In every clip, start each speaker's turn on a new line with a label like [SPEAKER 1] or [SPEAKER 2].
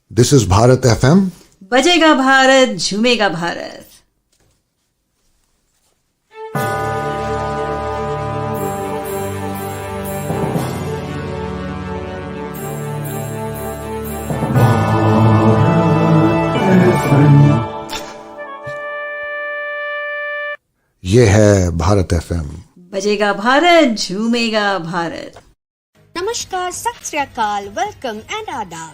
[SPEAKER 1] This is Bharat FM.
[SPEAKER 2] बजेगा भारत, झूमेगा भारत.
[SPEAKER 1] ये है भारत FM.
[SPEAKER 2] बजेगा Bharat, झूमेगा Bharat.
[SPEAKER 3] Namaskar, Sat Sri Akal, welcome and adab.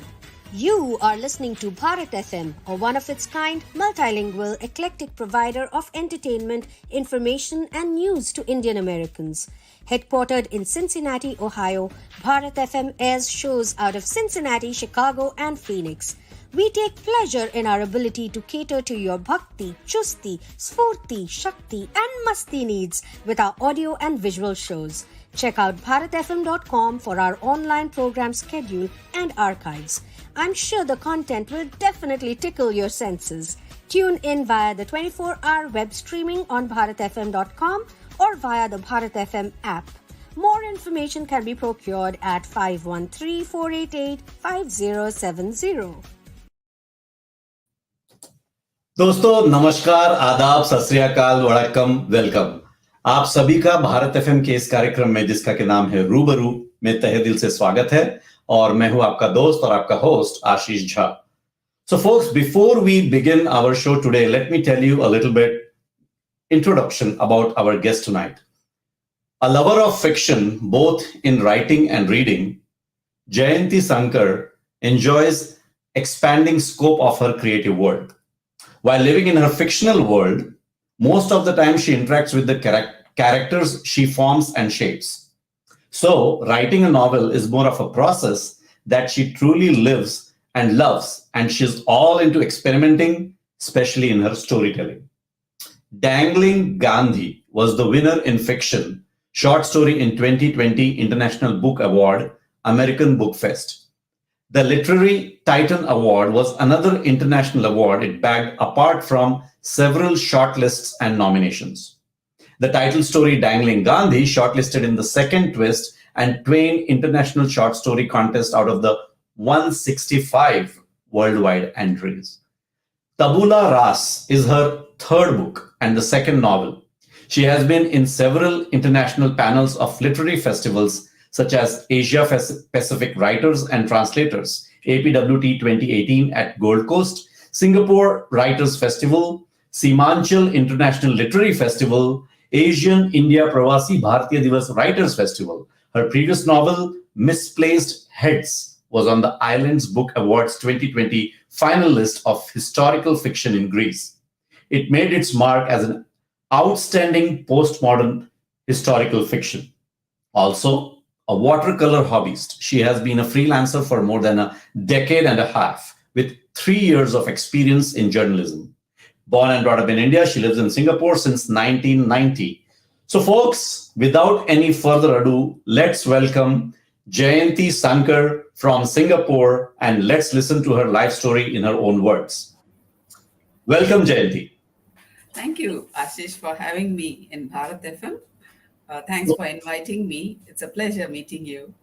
[SPEAKER 3] You are listening to Bharat FM, a one-of-its-kind, multilingual, eclectic provider of entertainment, information and news to Indian Americans. Headquartered in Cincinnati, Ohio, Bharat FM airs shows out of Cincinnati, Chicago and Phoenix. We take pleasure in our ability to cater to your bhakti, chusti, sfurti, shakti and masti needs with our audio and visual shows. Check out bharatfm.com for our online program schedule and archives. I'm sure the content will definitely tickle your senses. Tune in via the 24-hour web streaming on bharatfm.com or via the Bharat FM app. More information can be procured at 513-488-5070.
[SPEAKER 4] दोस्तों नमस्कार, आदाब, सत श्री अकाल, वड़क्कम, welcome. आप सभी का Bharat FM के इस कार्यक्रम में जिसका के नाम है रूबरू में तहे दिल से स्वागत है और मैं हूं आपका दोस्त और आपका host Ashish Jha. So folks, before we begin our show today, let me tell you a little bit introduction about our guest tonight. A lover of fiction, both in writing and reading, Jayanthi Sankar enjoys expanding scope of her creative world. While living in her fictional world, most of the time she interacts with the characters she forms and shapes. So, writing a novel is more of a process that she truly lives and loves, and she's all into experimenting, especially in her storytelling. Dangling Gandhi was the winner in fiction, short story in 2020 International Book Award, American Book Fest. The Literary Titan Award was another international award it bagged apart from several shortlists and nominations. The title story Dangling Gandhi shortlisted in the second twist and Twain International Short Story Contest out of the 165 worldwide entries. Tabula Rasa is her third book and the second novel. She has been in several international panels of literary festivals such as Asia Pacific Writers and Translators, APWT 2018 at Gold Coast, Singapore Writers Festival, Seemanchal International Literary Festival, Asian India Pravasi Bharatiya Divas Writers Festival. Her previous novel, Misplaced Heads, was on the Eyelands Book Awards 2020 final list of historical fiction in Greece. It made its mark as an outstanding postmodern historical fiction. Also, a watercolor hobbyist, she has been a freelancer for more than a decade and a half, with 3 years of experience in journalism. Born and brought up in India, she lives in Singapore since 1990. So folks, without any further ado, let's welcome Jayanthi Sankar from Singapore and let's listen to her life story in her own words. Welcome, Jayanthi.
[SPEAKER 5] Thank you, Ashish, for having me in Bharat FM. Thanks for inviting me. It's a pleasure meeting you.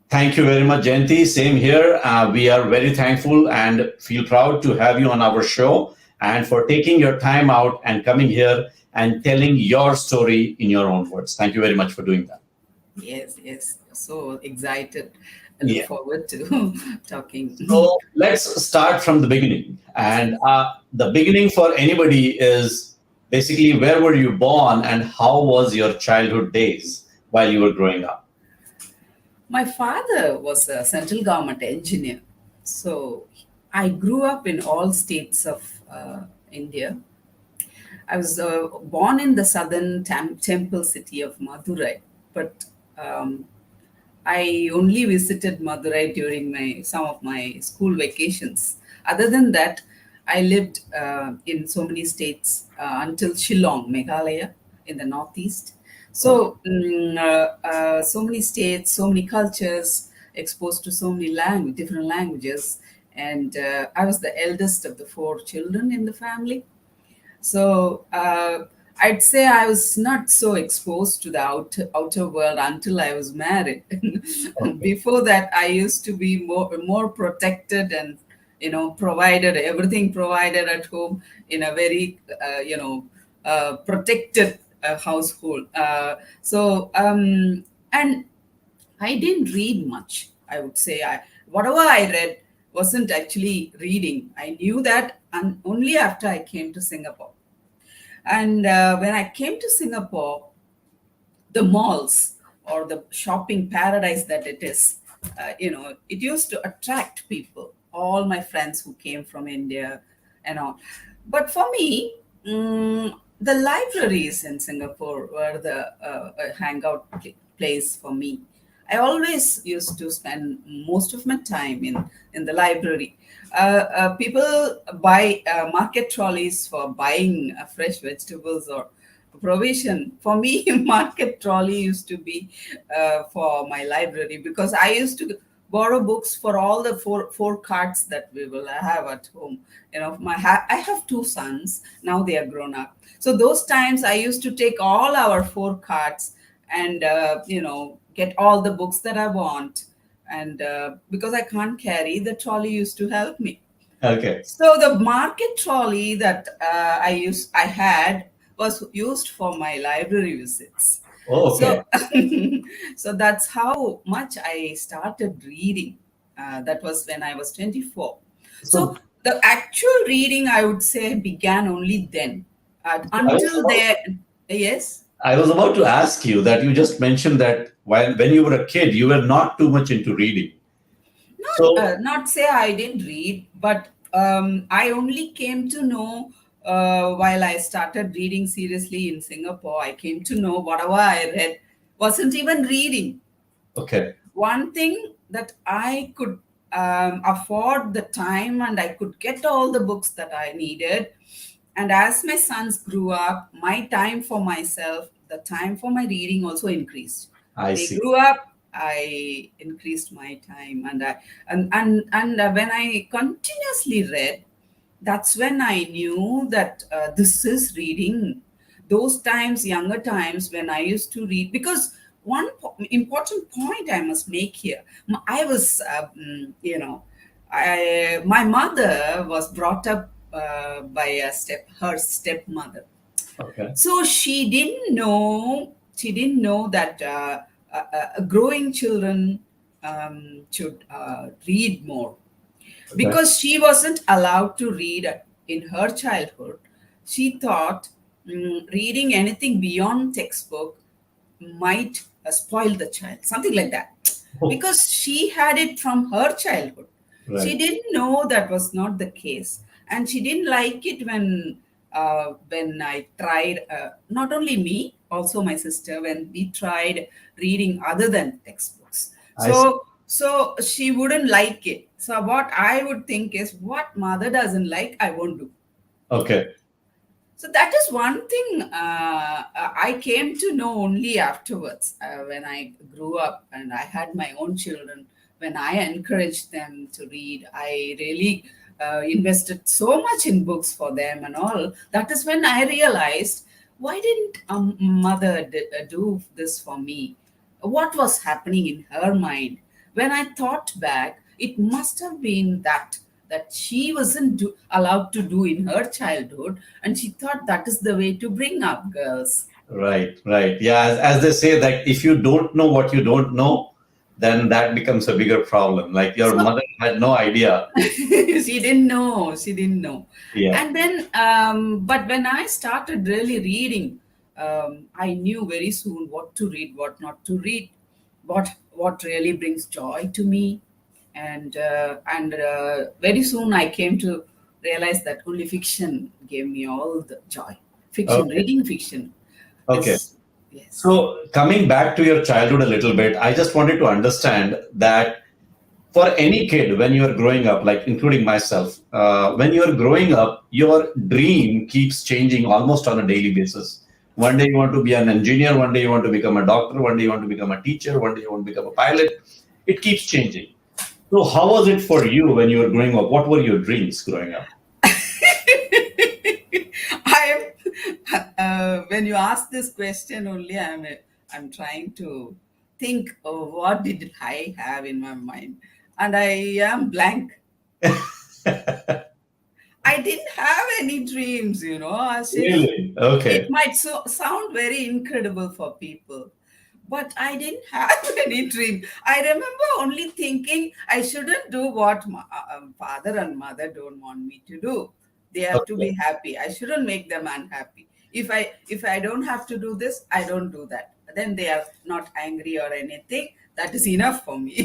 [SPEAKER 4] Thank you very much, Jayanthi. Same here. We are very thankful and feel proud to have you on our show and for taking your time out and coming here and telling your story in your own words. Thank you very much for doing that.
[SPEAKER 5] Yes. So excited. I look forward to talking.
[SPEAKER 4] So let's start from the beginning. And the beginning for anybody is basically, where were you born and how was your childhood days while you were growing up?
[SPEAKER 5] My father was a central government engineer. So I grew up in all states of India. I was born in the southern temple city of Madurai, but I only visited Madurai during some of my school vacations. Other than that, I lived in so many states until Shillong, Meghalaya, in the northeast. So, so many states, so many cultures, exposed to so many different languages. And I was the eldest of the 4 children in the family. So I'd say I was not so exposed to the outer world until I was married. Okay. Before that, I used to be more protected and provided everything provided at home in a very, protected household. And I didn't read much, I would say. Whatever I read wasn't actually reading. I knew that only after I came to Singapore. And when I came to Singapore, the malls or the shopping paradise that it is, it used to attract people, all my friends who came from India and all. But for me, the libraries in Singapore were the hangout place for me. I always used to spend most of my time in the library. People buy market trolleys for buying fresh vegetables or provision. For me, market trolley used to be for my library, because I used to borrow books for all the four carts that we will have at home. I have two sons now; they are grown up. So those times I used to take all our four carts and get all the books that I want. And because I can't carry, the trolley used to help me.
[SPEAKER 4] Okay.
[SPEAKER 5] So the market trolley that I had was used for my library visits.
[SPEAKER 4] Oh, okay.
[SPEAKER 5] So, so that's how much I started reading. That was when I was 24.
[SPEAKER 4] So
[SPEAKER 5] So the actual reading, I would say, began only then.
[SPEAKER 4] I was
[SPEAKER 5] Until
[SPEAKER 4] about,
[SPEAKER 5] there, yes.
[SPEAKER 4] I was about to ask you that you just mentioned that when you were a kid, you were not too much into reading. So,
[SPEAKER 5] Not say I didn't read, but I only came to know while I started reading seriously in Singapore. I came to know whatever I read wasn't even reading.
[SPEAKER 4] okay.
[SPEAKER 5] One thing that I could afford the time, and I could get all the books that I needed. And as my sons grew up, my time for myself, the time for my reading also increased.
[SPEAKER 4] I
[SPEAKER 5] They
[SPEAKER 4] see.
[SPEAKER 5] grew up, I increased my time, and when I continuously read, that's when I knew that this is reading. Those times, younger times, when I used to read, because one important point I must make here, I was, my mother was brought up by her stepmother.
[SPEAKER 4] Okay.
[SPEAKER 5] So she didn't know that growing children should read more,
[SPEAKER 4] Okay.
[SPEAKER 5] because she wasn't allowed to read in her childhood. She thought reading anything beyond textbook might spoil the child, something like that,
[SPEAKER 4] Oh,
[SPEAKER 5] because she had it from her childhood. She
[SPEAKER 4] right.
[SPEAKER 5] didn't know that was not the case, and she didn't like it when I tried. Not only me, also my sister, when we tried reading other than textbooks.
[SPEAKER 4] I see.
[SPEAKER 5] So she wouldn't like it. So what I would think is, what mother doesn't like, I won't do.
[SPEAKER 4] Okay.
[SPEAKER 5] So that is one thing I came to know only afterwards, when I grew up and I had my own children. When I encouraged them to read, I really invested so much in books for them and all. That is when I realized, why didn't mother do this for me? What was happening in her mind? When I thought back, it must have been that she wasn't allowed to do in her childhood, and she thought that is the way to bring up girls.
[SPEAKER 4] Right. Right. Yeah. As they say that if you don't know what you don't know, then that becomes a bigger problem. Like your
[SPEAKER 5] So
[SPEAKER 4] mother had no idea.
[SPEAKER 5] she didn't know.
[SPEAKER 4] Yeah.
[SPEAKER 5] And then but when I started really reading, I knew very soon what to read, what not to read, what really brings joy to me. And very soon I came to realize that only fiction gave me all the joy. Fiction,
[SPEAKER 4] Okay.
[SPEAKER 5] reading fiction
[SPEAKER 4] Okay.
[SPEAKER 5] is, yes.
[SPEAKER 4] So coming back to your childhood a little bit, I just wanted to understand that for any kid when you're growing up, like including myself, when you're growing up, your dream keeps changing almost on a daily basis. One day you want to be an engineer, one day you want to become a doctor, one day you want to become a teacher, one day you want to become a pilot. It keeps changing. So how was it for you when you were growing up? What were your dreams growing up?
[SPEAKER 5] I am when you ask this question only, I'm trying to think of what did I have in my mind, and I am blank. I didn't have any dreams, Ashish.
[SPEAKER 4] Really?
[SPEAKER 5] It
[SPEAKER 4] Okay.
[SPEAKER 5] might sound very incredible for people, but I didn't have any dream. I remember only thinking I shouldn't do what my father and mother don't want me to do. They have to
[SPEAKER 4] Okay.
[SPEAKER 5] be happy. I shouldn't make them unhappy. If I don't have to do this, I don't do that. Then they are not angry or anything. That is enough for me.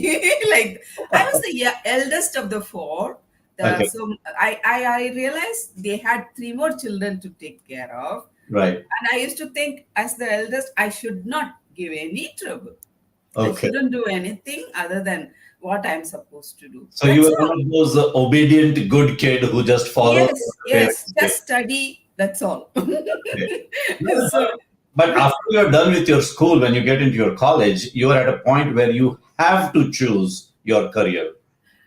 [SPEAKER 5] Like I was the eldest of the four.
[SPEAKER 4] Okay.
[SPEAKER 5] So I realized they had three more children to take care of.
[SPEAKER 4] Right.
[SPEAKER 5] And I used to think, as the eldest, I should not give any trouble. I
[SPEAKER 4] Okay.
[SPEAKER 5] shouldn't do anything other than what I'm supposed to do.
[SPEAKER 4] So you
[SPEAKER 5] That's
[SPEAKER 4] were
[SPEAKER 5] all.
[SPEAKER 4] one of those obedient good kid who just followed what
[SPEAKER 5] Yes,
[SPEAKER 4] the
[SPEAKER 5] yes.
[SPEAKER 4] parents say.
[SPEAKER 5] Just study. That's all.
[SPEAKER 4] Okay. No,
[SPEAKER 5] So,
[SPEAKER 4] but after you're done with your school, when you get into your college, you are at a point where you have to choose your career.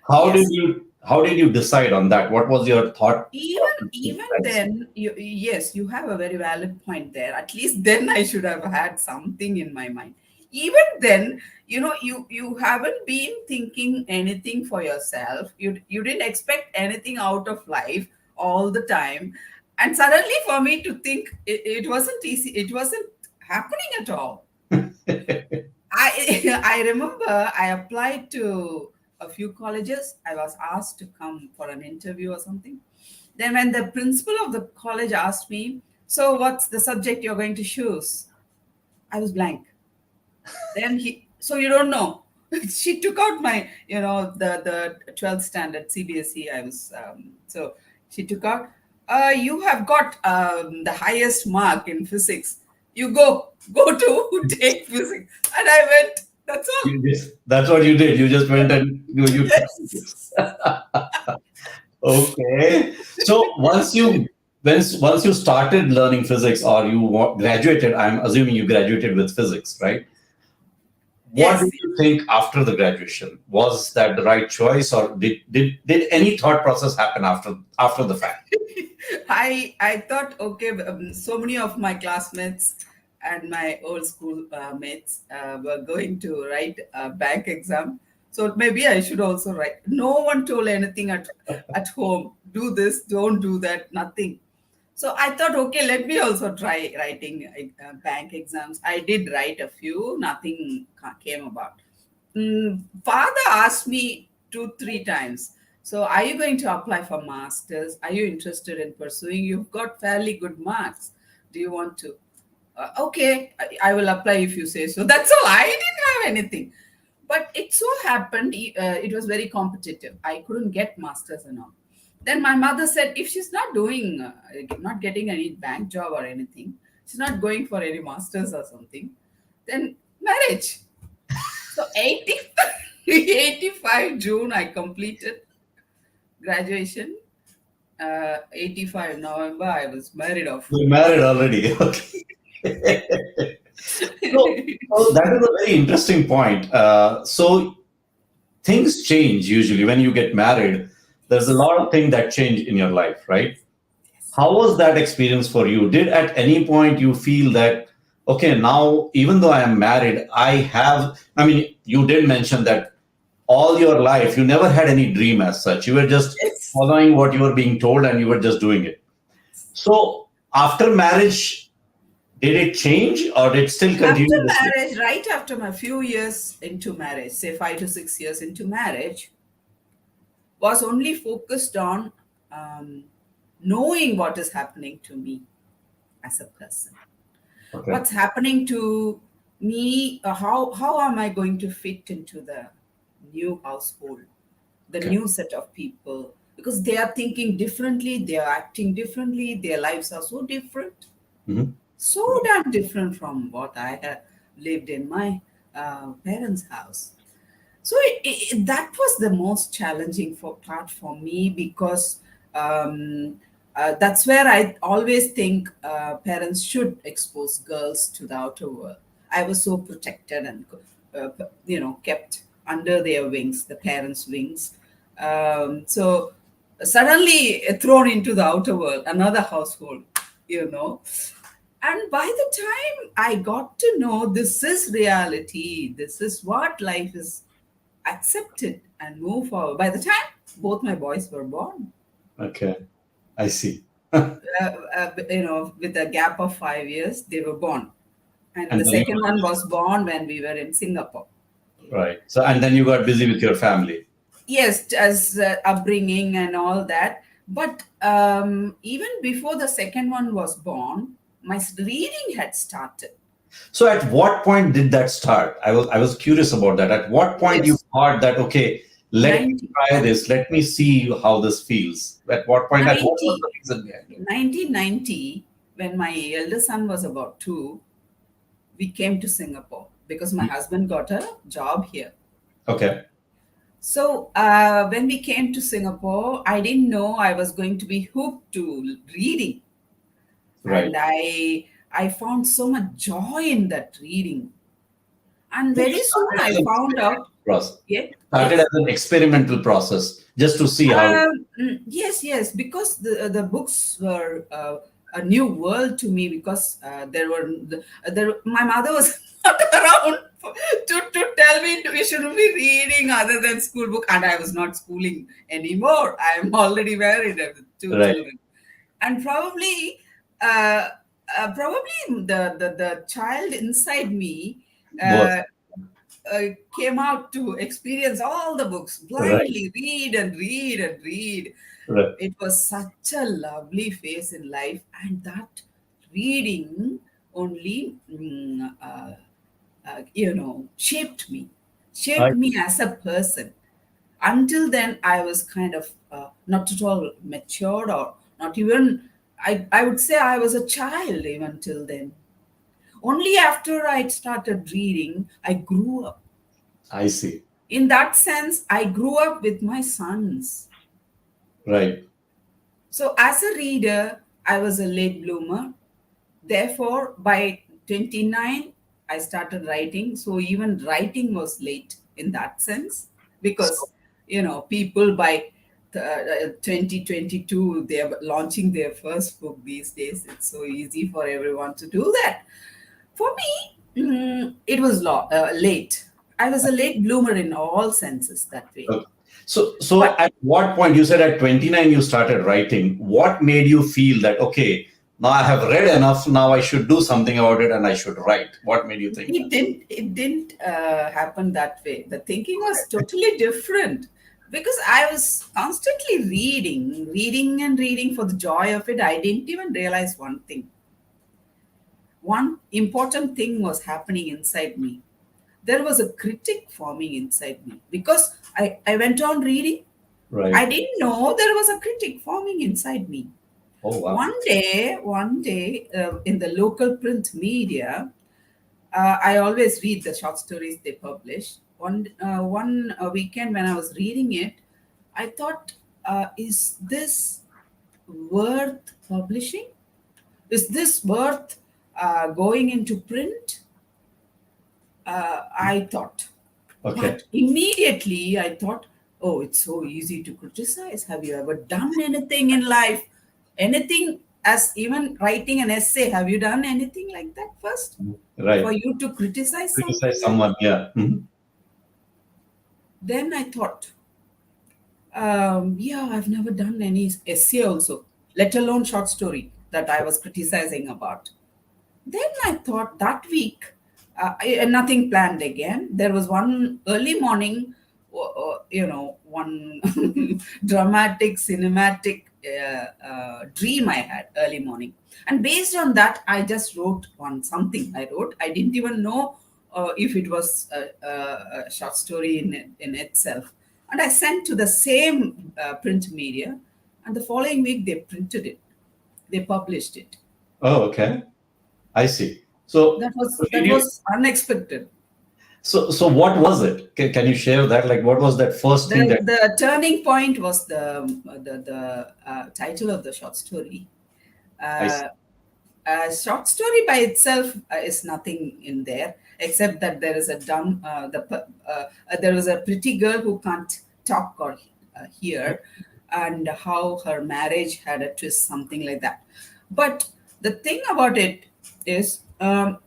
[SPEAKER 4] How did
[SPEAKER 5] yes.
[SPEAKER 4] you decide on that? What was your thought
[SPEAKER 5] Even
[SPEAKER 4] process?
[SPEAKER 5] then, yes, you have a very valid point there. At least then I should have had something in my mind. Even then, you haven't been thinking anything for yourself. You didn't expect anything out of life all the time. And suddenly for me to think it wasn't easy, it wasn't happening at all. I I remember I applied to a few colleges. I was asked to come for an interview or something. Then when the principal of the college asked me, "So what's the subject you're going to choose?" I was blank. Then so you don't know. She took out my, the 12th standard CBSE. I was so she took out. You have got the highest mark in physics. You go to take physics, and I went. That's all.
[SPEAKER 4] That's what you did. You just went and you took
[SPEAKER 5] Yes.
[SPEAKER 4] it. Okay. So once you started learning physics or you graduated, I'm assuming you graduated with physics, right? What
[SPEAKER 5] Yes.
[SPEAKER 4] did you think after the graduation? Was that the right choice, or did any thought process happen after the fact?
[SPEAKER 5] I thought, okay, so many of my classmates and my old school mates were going to write a bank exam, so maybe I should also write. No one told anything at home. Do this, don't do that, nothing. So I thought, okay, let me also try writing bank exams. I did write a few, nothing came about. Father asked me 3 times. So, are you going to apply for masters? Are you interested in pursuing? You've got fairly good marks. Do you want to? Okay, I will apply if you say so. That's all. I didn't have anything. But it so happened, it was very competitive. I couldn't get masters and all. Then my mother said, if she's not doing, not getting any bank job or anything, she's not going for any masters or something, then marriage. So 85 June, I completed graduation. 85 November, I was married off.
[SPEAKER 4] You married already. Okay. So that is a very interesting point. So things change usually when you get married. There's a lot of things that change in your life, right? How was that experience for you? Did at any point you feel that, okay, now even though I am married, I mean, you did mention that all your life you never had any dream as such. You were just
[SPEAKER 5] Yes.
[SPEAKER 4] following what you were being told and you were just doing it. So after marriage, did it change or did it still
[SPEAKER 5] After
[SPEAKER 4] continue the same?
[SPEAKER 5] marriage, right after my few years into marriage, say 5 to 6 years into marriage, was only focused on um, knowing what is happening to me as a person.
[SPEAKER 4] Okay.
[SPEAKER 5] What's happening to me? How am I going to fit into the new household, the
[SPEAKER 4] Okay.
[SPEAKER 5] new set of people? Because they are thinking differently, they are acting differently, their lives are so different,
[SPEAKER 4] Mhm.
[SPEAKER 5] so damn different from what I have lived in my parents' house. So that was the most challenging part for me because that's where I always think parents should expose girls to the outer world. I was so protected and kept under their wings, the parents' wings. So suddenly thrown into the outer world, another household, you know. And by the time I got to know this is reality, this is what life is, accept it and move forward. By the time both my boys were born.
[SPEAKER 4] Okay. I see.
[SPEAKER 5] With a gap of 5 years, they were born. And
[SPEAKER 4] And
[SPEAKER 5] the
[SPEAKER 4] then you
[SPEAKER 5] second one was born when we were in Singapore.
[SPEAKER 4] right. So, and then you got busy with your family.
[SPEAKER 5] Yes, as upbringing and all that. But even before the second one was born, my reading had started.
[SPEAKER 4] So, at what point did that start? I was curious about that. At what point you
[SPEAKER 5] Yes,
[SPEAKER 4] thought that, okay, let me
[SPEAKER 5] 90,
[SPEAKER 4] try this. Let me see how this feels. At what point? And what was
[SPEAKER 5] 90,
[SPEAKER 4] the reason behind it?
[SPEAKER 5] 1990, when my elder son was about 2, we came to Singapore because my husband got a job here.
[SPEAKER 4] Okay.
[SPEAKER 5] So when we came to Singapore, I didn't know I was going to be hooked to reading,
[SPEAKER 4] Right.
[SPEAKER 5] and I found so much joy in that reading. And
[SPEAKER 4] So you
[SPEAKER 5] very soon
[SPEAKER 4] started as
[SPEAKER 5] I
[SPEAKER 4] an
[SPEAKER 5] found out.
[SPEAKER 4] experimental process.
[SPEAKER 5] Yeah,
[SPEAKER 4] Started
[SPEAKER 5] yes.
[SPEAKER 4] as an experimental process just to see how.
[SPEAKER 5] Yes, because the books were a new world to me, because my mother was not around to tell me we shouldn't be reading other than school book, and I was not schooling anymore. I am already married with 2
[SPEAKER 4] Right.
[SPEAKER 5] children, and uh, probably the child inside me.
[SPEAKER 4] Was
[SPEAKER 5] Uh, came out to experience all the books,
[SPEAKER 4] right.
[SPEAKER 5] blindly read and read and read.
[SPEAKER 4] Right.
[SPEAKER 5] It was such a lovely phase in life, and that reading only, shaped
[SPEAKER 4] I,
[SPEAKER 5] me as a person. Until then, I was kind of not at all matured, or not even, I would say I was a child even till then. Only after I started reading, I grew up.
[SPEAKER 4] I see.
[SPEAKER 5] In that sense, I grew up with my sons.
[SPEAKER 4] Right.
[SPEAKER 5] So, as a reader, I was a late bloomer. Therefore, by 29, I started writing. So, even writing was late in that sense,
[SPEAKER 4] So,
[SPEAKER 5] because, people by 2022, they are launching their first book these days. It's so easy for everyone to do that. For me, it was late. I was a late bloomer in all senses that way.
[SPEAKER 4] okay. So
[SPEAKER 5] But
[SPEAKER 4] at what point you said at 29 you started writing? What made you feel that, okay, now I have read enough, now I should do something about it and I should write? What made you think that?
[SPEAKER 5] it didn't happen that way. The thinking was totally different, because I was constantly reading and reading for the joy of it. I didn't even realize one thing. One important thing was happening inside me. There was a critic forming inside me, because I went on reading. I
[SPEAKER 4] Right.
[SPEAKER 5] didn't know there was a critic forming inside me.
[SPEAKER 4] Oh, wow.
[SPEAKER 5] One day, in the local print media, I always read the short stories they publish. One weekend when I was reading it, I thought, is this worth publishing? Is this worth going into print? I thought.
[SPEAKER 4] Okay.
[SPEAKER 5] But immediately I thought, oh, it's so easy to criticize. Have you ever done anything in life? Anything, as even writing an essay? Have you done anything like that first? For
[SPEAKER 4] Right.
[SPEAKER 5] you to criticize something
[SPEAKER 4] Criticize
[SPEAKER 5] like that?
[SPEAKER 4] someone. Yeah. Mhm.
[SPEAKER 5] Then I thought, yeah, I've never done any essay also, let alone short story that I was criticizing about. Then I thought that week, nothing planned again. There was one early morning, one dramatic, cinematic dream I had early morning. And based on that, I just wrote something I wrote. I didn't even know if it was a short story in itself. And I sent to the same print media. And the following week, they printed it, they published it.
[SPEAKER 4] Oh, okay. I see. So,
[SPEAKER 5] That was
[SPEAKER 4] so did
[SPEAKER 5] that
[SPEAKER 4] you?
[SPEAKER 5] was unexpected.
[SPEAKER 4] So what was it? Can you share that? Like, what was that first thing
[SPEAKER 5] The
[SPEAKER 4] that?
[SPEAKER 5] the turning point was the title of the short story.
[SPEAKER 4] I see.
[SPEAKER 5] Uh, a short story by itself is nothing in there, except that there is a there is a pretty girl who can't talk or hear, and how her marriage had a twist, something like that. But the thing about it is,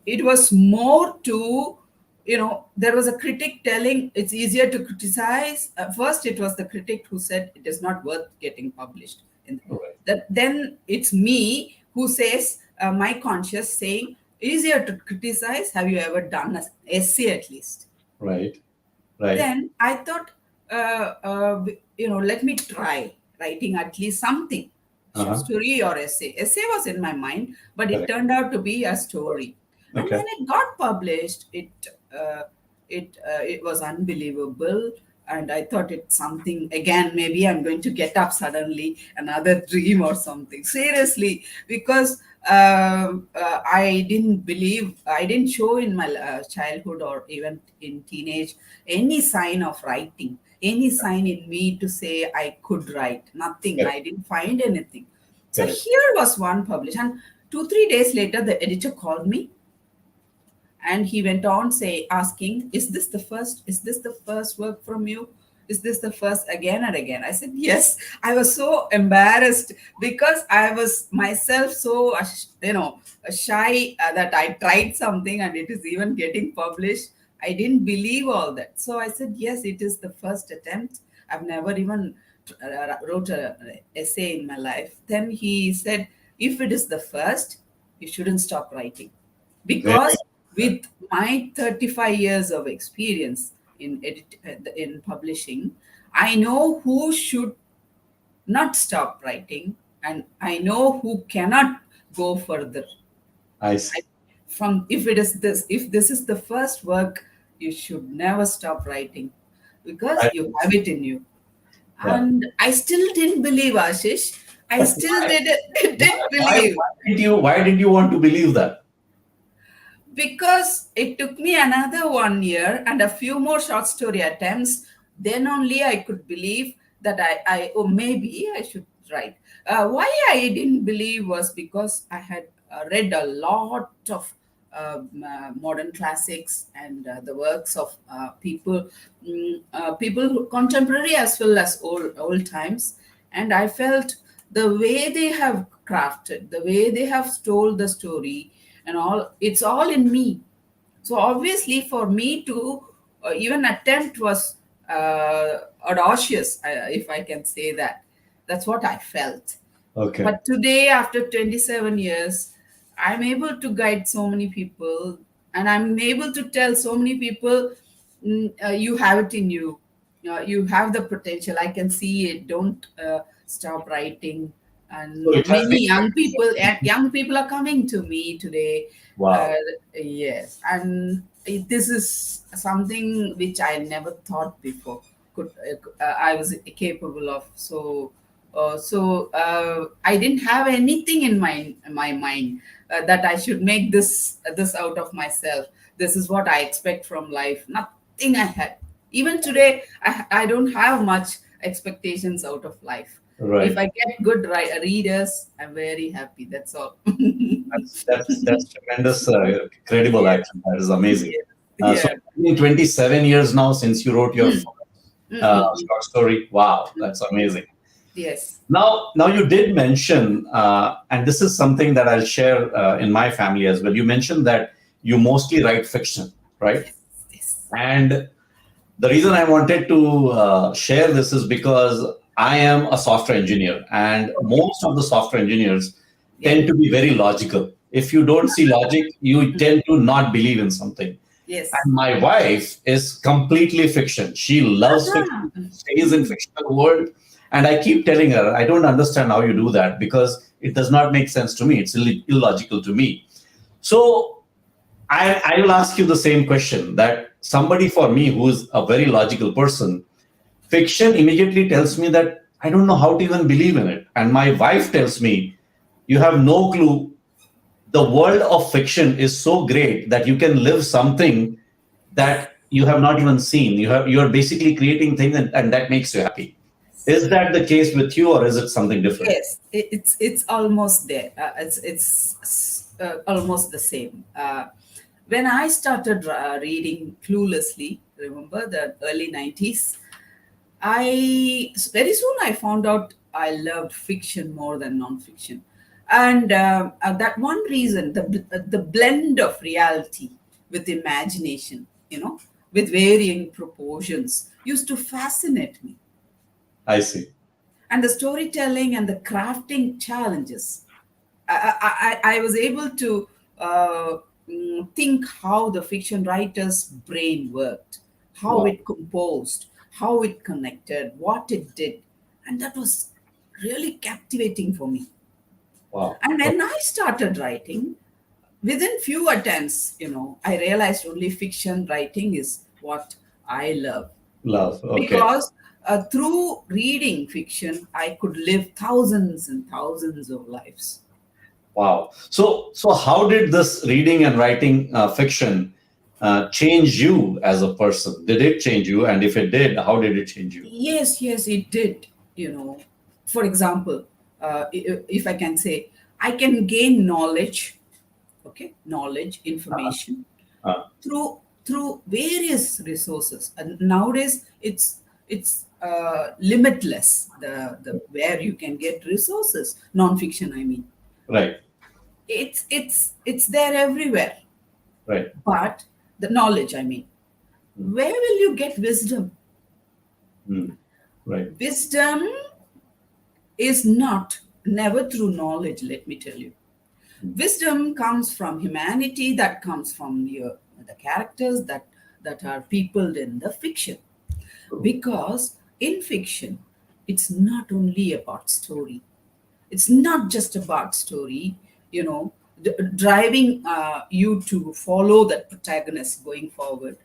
[SPEAKER 5] it was more to there was a critic telling it's easier to criticize. First, it was the critic who said it is not worth getting published.
[SPEAKER 4] Right.
[SPEAKER 5] Then it's me who says, my conscience saying, easier to criticize. Have you ever done an essay at least?
[SPEAKER 4] Right. Right.
[SPEAKER 5] Then I thought, let me try writing at least something, short story or essay. Essay was in my mind, but it
[SPEAKER 4] Correct.
[SPEAKER 5] turned out to be a story. And
[SPEAKER 4] Okay.
[SPEAKER 5] when it got published, it was unbelievable. And I thought it's something, again, maybe I'm going to get up suddenly, another dream or something. Seriously, because I didn't show in my childhood or even in teenage any sign of writing, any sign in me to say I could write. Nothing.
[SPEAKER 4] Correct.
[SPEAKER 5] I didn't find anything. So
[SPEAKER 4] Correct.
[SPEAKER 5] here was one published. And 2-3 days later, the editor called me. And he went on asking, is this the first work from you? Is this the first? Again and again. I said, yes. I was so embarrassed because I was myself so, shy that I tried something and it is even getting published. I didn't believe all that. So I said, yes, it is the first attempt. I've never even wrote an essay in my life. Then he said, if it is the first, you shouldn't stop writing. Because with my 35 years of experience in publishing, I know who should not stop writing, and I know who cannot go further.
[SPEAKER 4] I see.
[SPEAKER 5] If this is the first work, you should never stop writing because
[SPEAKER 4] I-
[SPEAKER 5] you have it in you.
[SPEAKER 4] Yeah.
[SPEAKER 5] And I still didn't believe, Ashish. I still didn't believe.
[SPEAKER 4] Why did you want to believe that?
[SPEAKER 5] Because it took me another 1 year and a few more short story attempts. Then only I could believe that maybe I should write. Why I didn't believe was because I had read a lot of modern classics and the works of people who contemporary as well as old times, and I felt the way they have crafted, the way they have told the story and all, it's all in me. So obviously for me to even attempt was audacious, if I can say that. That's what I felt.
[SPEAKER 4] Okay.
[SPEAKER 5] But today, after 27 years, I'm able to guide so many people, and I'm able to tell so many people, you have it in you. You have the potential. I can see it. Don't stop writing. And
[SPEAKER 4] So it has
[SPEAKER 5] many
[SPEAKER 4] been-
[SPEAKER 5] young people are coming to me today.
[SPEAKER 4] Wow.
[SPEAKER 5] Yes, and this is something which I never thought before I was capable of. I didn't have anything in my mind that I should make this out of myself. This is what I expect from life. Nothing I had. Even today, I don't have much expectations out of life.
[SPEAKER 4] Right.
[SPEAKER 5] If I get good readers, I'm very happy. That's all.
[SPEAKER 4] That's tremendous, credible action. That is amazing.
[SPEAKER 5] Yeah.
[SPEAKER 4] So, it's been 27 years now since you wrote your short story. Wow, that's amazing.
[SPEAKER 5] Yes.
[SPEAKER 4] Now you did mention, and this is something that I'll share in my family as well. You mentioned that you mostly write fiction, right?
[SPEAKER 5] Yes.
[SPEAKER 4] And the reason I wanted to share this is because I am a software engineer, and most of the software engineers tend to be very logical. If you don't see logic, you tend to not believe in something.
[SPEAKER 5] Yes.
[SPEAKER 4] And my wife is completely fiction. She loves fiction, stays in fictional world. And I keep telling her, I don't understand how you do that because it does not make sense to me. It's illogical to me. So I will ask you the same question, that somebody for me who's a very logical person, fiction immediately tells me that I don't know how to even believe in it. And my wife tells me, you have no clue. The world of fiction is so great that you can live something that you have not even seen. You are basically creating things, and that makes you happy. Is that the case with you, or is it something different?
[SPEAKER 5] Yes, it's almost there. It's almost the same. When I started reading cluelessly, remember the early 90s, very soon I found out I loved fiction more than non-fiction. And that one reason, the blend of reality with imagination, with varying proportions used to fascinate me.
[SPEAKER 4] I see.
[SPEAKER 5] And the storytelling and the crafting challenges. I was able to think how the fiction writer's brain worked, how
[SPEAKER 4] Wow.
[SPEAKER 5] it composed, how it connected, what it did. And that was really captivating for me.
[SPEAKER 4] Wow.
[SPEAKER 5] And when I started writing, within few attempts, I realized only fiction writing is what I love.
[SPEAKER 4] Love. Okay.
[SPEAKER 5] Because through reading fiction, I could live thousands and thousands of lives.
[SPEAKER 4] Wow. So how did this reading and writing fiction change you as a person? Did it change you? And if it did, how did it change you?
[SPEAKER 5] Yes, it did. For example, if I can say, I can gain knowledge, information
[SPEAKER 4] Uh,
[SPEAKER 5] through various resources. And nowadays, it's limitless. The where you can get resources, non-fiction. I mean,
[SPEAKER 4] right.
[SPEAKER 5] it's there everywhere.
[SPEAKER 4] Right.
[SPEAKER 5] But the knowledge, I mean, where will you get wisdom?
[SPEAKER 4] Right.
[SPEAKER 5] Wisdom is never through knowledge, let me tell you. Wisdom comes from humanity, that comes from the characters that are peopled in the fiction. Because in fiction, it's not only about story. It's not just about story, driving you to follow that protagonist going forward,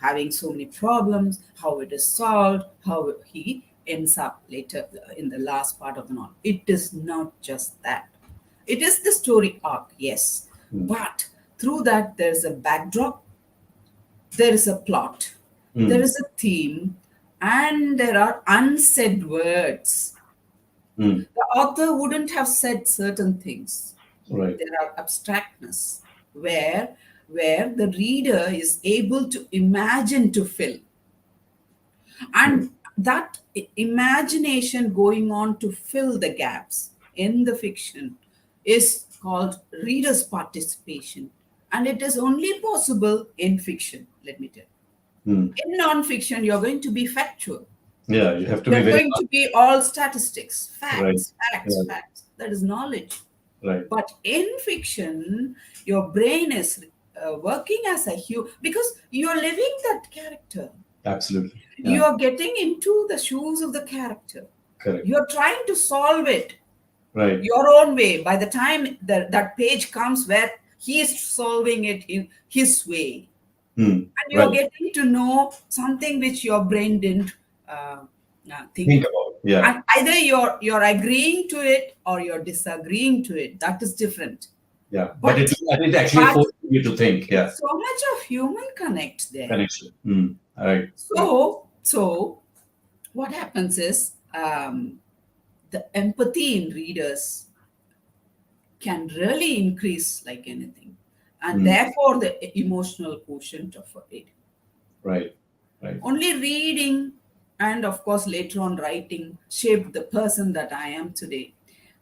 [SPEAKER 5] having so many problems, how it is solved, how he ends up later in the last part of the novel. It is not just that. It is the story arc, yes. But through that, there's a backdrop, there is a plot, there is a theme, and there are unsaid words. The author wouldn't have said certain things.
[SPEAKER 4] Right.
[SPEAKER 5] There are abstractness where the reader is able to imagine to fill. And that imagination going on to fill the gaps in the fiction is called reader's participation. And it is only possible in fiction, let me tell you. In non-fiction, you're going to be factual.
[SPEAKER 4] Yeah, you have to
[SPEAKER 5] You're
[SPEAKER 4] be very
[SPEAKER 5] going to be all statistics, facts.
[SPEAKER 4] Right.
[SPEAKER 5] That is knowledge.
[SPEAKER 4] right.
[SPEAKER 5] But in fiction, your brain is working as a human because you're living that character.
[SPEAKER 4] Absolutely. Yeah.
[SPEAKER 5] You are getting into the shoes of the character.
[SPEAKER 4] Correct.
[SPEAKER 5] You're trying to solve it
[SPEAKER 4] Right.
[SPEAKER 5] your own way. By the time that page comes where he is solving it in his way, and you're
[SPEAKER 4] Right.
[SPEAKER 5] getting to know something which your brain didn't
[SPEAKER 4] Think about. Yeah.
[SPEAKER 5] And either you're agreeing to it or you're disagreeing to it. That is different.
[SPEAKER 4] Yeah. But it actually forces you to think. Yeah.
[SPEAKER 5] So much of human connect there.
[SPEAKER 4] Connection. All right.
[SPEAKER 5] So what happens is the empathy in readers can really increase like anything. And therefore the emotional quotient of it.
[SPEAKER 4] Right. Right.
[SPEAKER 5] Only reading and of course later on writing shaped the person that I am today.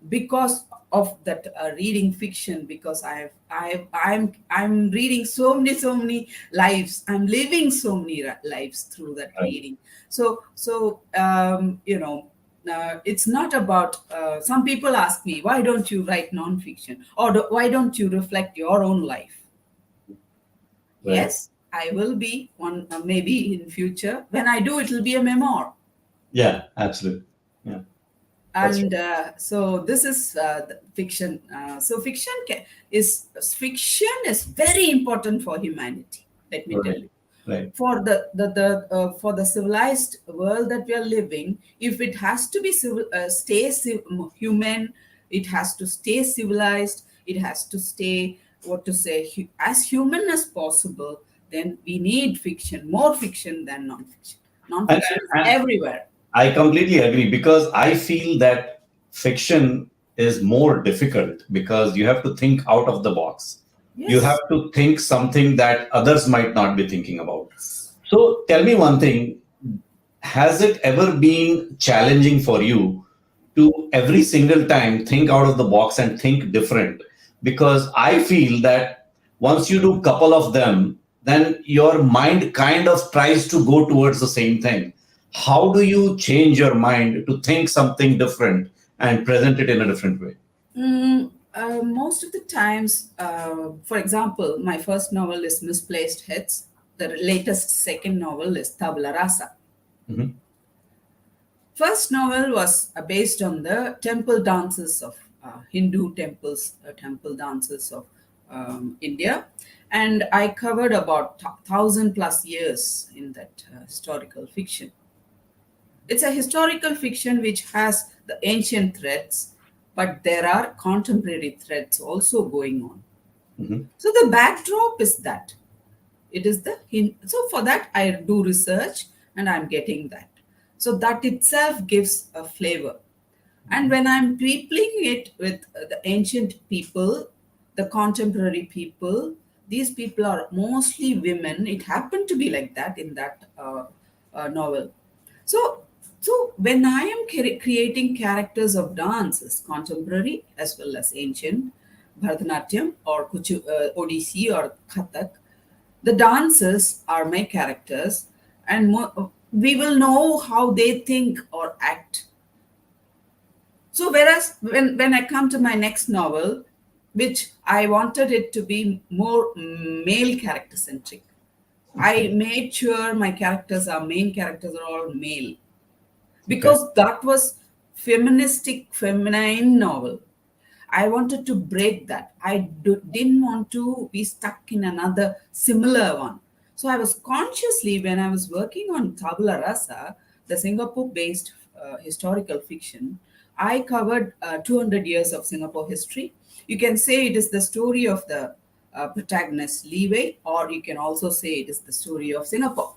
[SPEAKER 5] Because of that reading fiction, because I'm reading so many lives. I'm living so many lives through that reading. So it's not about. Some people ask me, why don't you write non-fiction, or why don't you reflect your own life?
[SPEAKER 4] Right.
[SPEAKER 5] Yes, I will be one. Maybe in future, when I do, it will be a memoir.
[SPEAKER 4] Yeah. Absolutely. Yeah.
[SPEAKER 5] And so this is the fiction. So fiction is very important for humanity. Let me tell you.
[SPEAKER 4] Right.
[SPEAKER 5] For the civilized world that we are living, if it has to be human, it has to stay civilized. It has to stay as human as possible. Then we need fiction, more fiction than non-fiction. Non-fiction is everywhere.
[SPEAKER 4] I completely agree, because I feel that fiction is more difficult because you have to think out of the box.
[SPEAKER 5] Yes.
[SPEAKER 4] You have to think something that others might not be thinking about. So tell me one thing, has it ever been challenging for you to every single time think out of the box and think different? Because I feel that once you do a couple of them, then your mind kind of tries to go towards the same thing. How do you change your mind to think something different and present it in a different way?
[SPEAKER 5] Most of the times, for example, my first novel is Misplaced Heads. The latest second novel is Tabula Rasa.
[SPEAKER 4] Mhm.
[SPEAKER 5] First novel was based on the temple dances of Hindu temples, temple dances of India. And I covered about 1,000 plus years in that historical fiction. It's a historical fiction which has the ancient threads, but there are contemporary threads also going on.
[SPEAKER 4] Mhm.
[SPEAKER 5] So the backdrop is that. It is so for that I do research and I'm getting that. So that itself gives a flavor. And when I'm peopling it with the ancient people, the contemporary people, these people are mostly women. It happened to be like that in that novel. So, so when I am creating characters of dances, contemporary as well as ancient, Bharatanatyam or Odissi or Kathak, the dancers are my characters, and we will know how they think or act. So whereas when I come to my next novel, which I wanted it to be more male character centric, I made sure my main characters are all male, because that was feminine novel. I wanted to break that. I didn't want to be stuck in another similar one. So I was consciously, when I was working on Tabula Rasa, the Singapore-based historical fiction, I covered 200 years of Singapore history. You can say it is the story of the protagonist Lee Wei, or you can also say it is the story of Singapore.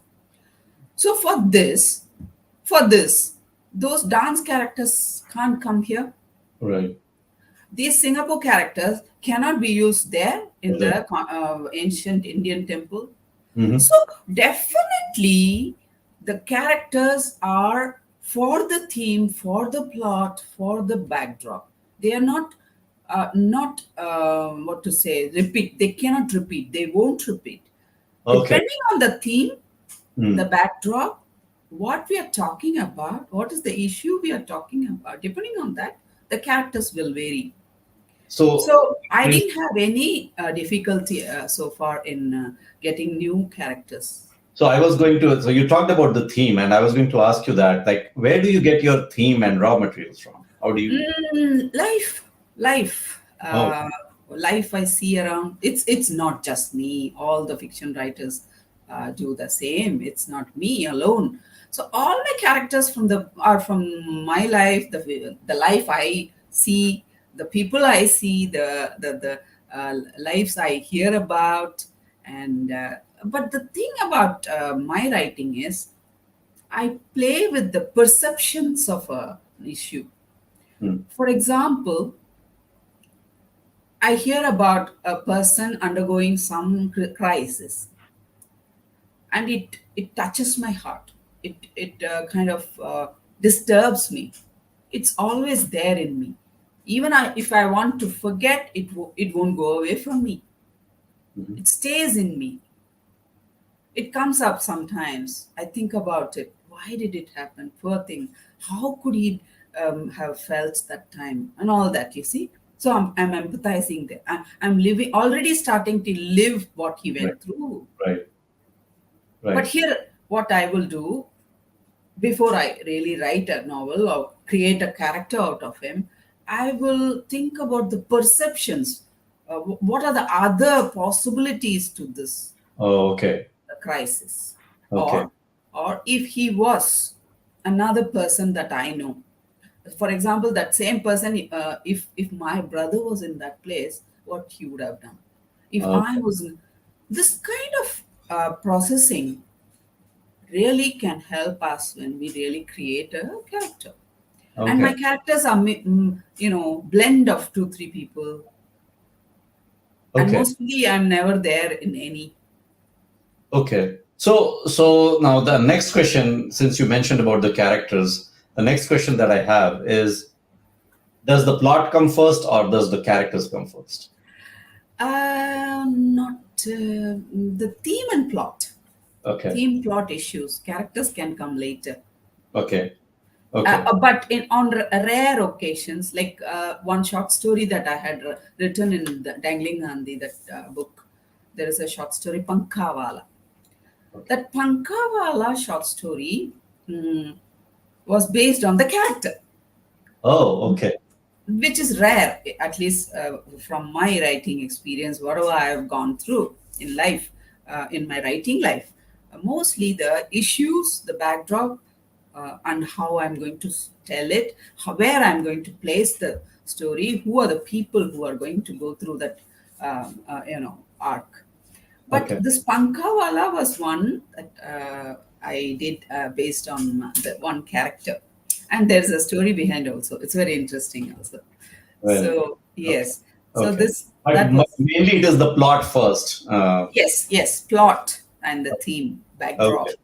[SPEAKER 5] So for this, those dance characters can't come here.
[SPEAKER 4] Right.
[SPEAKER 5] These Singapore characters cannot be used there in
[SPEAKER 4] Right.
[SPEAKER 5] the ancient Indian temple.
[SPEAKER 4] Mhm.
[SPEAKER 5] So definitely the characters are for the theme, for the plot, for the backdrop. They are not what to say, repeat. They cannot repeat. They won't repeat.
[SPEAKER 4] Okay.
[SPEAKER 5] Depending on the theme,
[SPEAKER 4] Hmm.
[SPEAKER 5] the backdrop, what we are talking about, what is the issue we are talking about, depending on that, the characters will vary. So I didn't have any difficulty so far in getting new characters.
[SPEAKER 4] So I was going to, so you talked about the theme, and I was going to ask you that, like, where do you get your theme and raw materials from? How do you?
[SPEAKER 5] Life,
[SPEAKER 4] Oh,
[SPEAKER 5] life I see around. It's not just me. All the fiction writers do the same. It's not me alone. So all my characters are from my life, the life I see, the people I see, the lives I hear about, and but the thing about my writing is I play with the perceptions of an issue.
[SPEAKER 4] hmm.
[SPEAKER 5] For example, I hear about a person undergoing some crisis, and it touches my heart. It kind of disturbs me. It's always there in me. Even if I want to forget, it won't go away from me. It stays in me. It comes up sometimes. I think about it. Why did it happen? Poor thing. How could he have felt that time and all that? You see. So I'm empathizing there. I'm living already, starting to live what he
[SPEAKER 4] Right,
[SPEAKER 5] went through.
[SPEAKER 4] right,
[SPEAKER 5] But
[SPEAKER 4] right.
[SPEAKER 5] here, what I will do before I really write a novel or create a character out of him, I will think about the perceptions. What are the other possibilities to this
[SPEAKER 4] Oh, okay,
[SPEAKER 5] crisis?
[SPEAKER 4] okay,
[SPEAKER 5] Or if he was another person that I know. For example, that same person, if my brother was in that place, what he would have done. If I
[SPEAKER 4] okay,
[SPEAKER 5] was this kind of processing really can help us when we really create a character. And my
[SPEAKER 4] okay,
[SPEAKER 5] characters are, blend of 2-3 people. And
[SPEAKER 4] okay,
[SPEAKER 5] mostly I'm never there in any.
[SPEAKER 4] okay. So now the next question, since you mentioned about the characters, the next question that I have is, does the plot come first or does the characters come first?
[SPEAKER 5] Not the theme and plot.
[SPEAKER 4] Okay.
[SPEAKER 5] Theme plot issues. Characters can come later.
[SPEAKER 4] Okay. Okay.
[SPEAKER 5] But on rare occasions, like one short story that I had written in the Dangling Gandhi, that book, there is a short story, Pankawala. That Pankawala short story was based on the character,
[SPEAKER 4] Oh, okay.
[SPEAKER 5] which is rare, at least from my writing experience, whatever I have gone through in life, in my writing life. Mostly the issues, the backdrop, and how I'm going to tell it, where I'm going to place the story, who are the people who are going to go through that, arc. But
[SPEAKER 4] Okay.
[SPEAKER 5] this Pankawala was one that I did based on the one character. And there's a story behind also. It's very interesting also.
[SPEAKER 4] Well,
[SPEAKER 5] So, yes. So
[SPEAKER 4] okay. But
[SPEAKER 5] that was,
[SPEAKER 4] mainly it is the plot first.
[SPEAKER 5] yes, plot and the theme, backdrop,
[SPEAKER 4] Okay.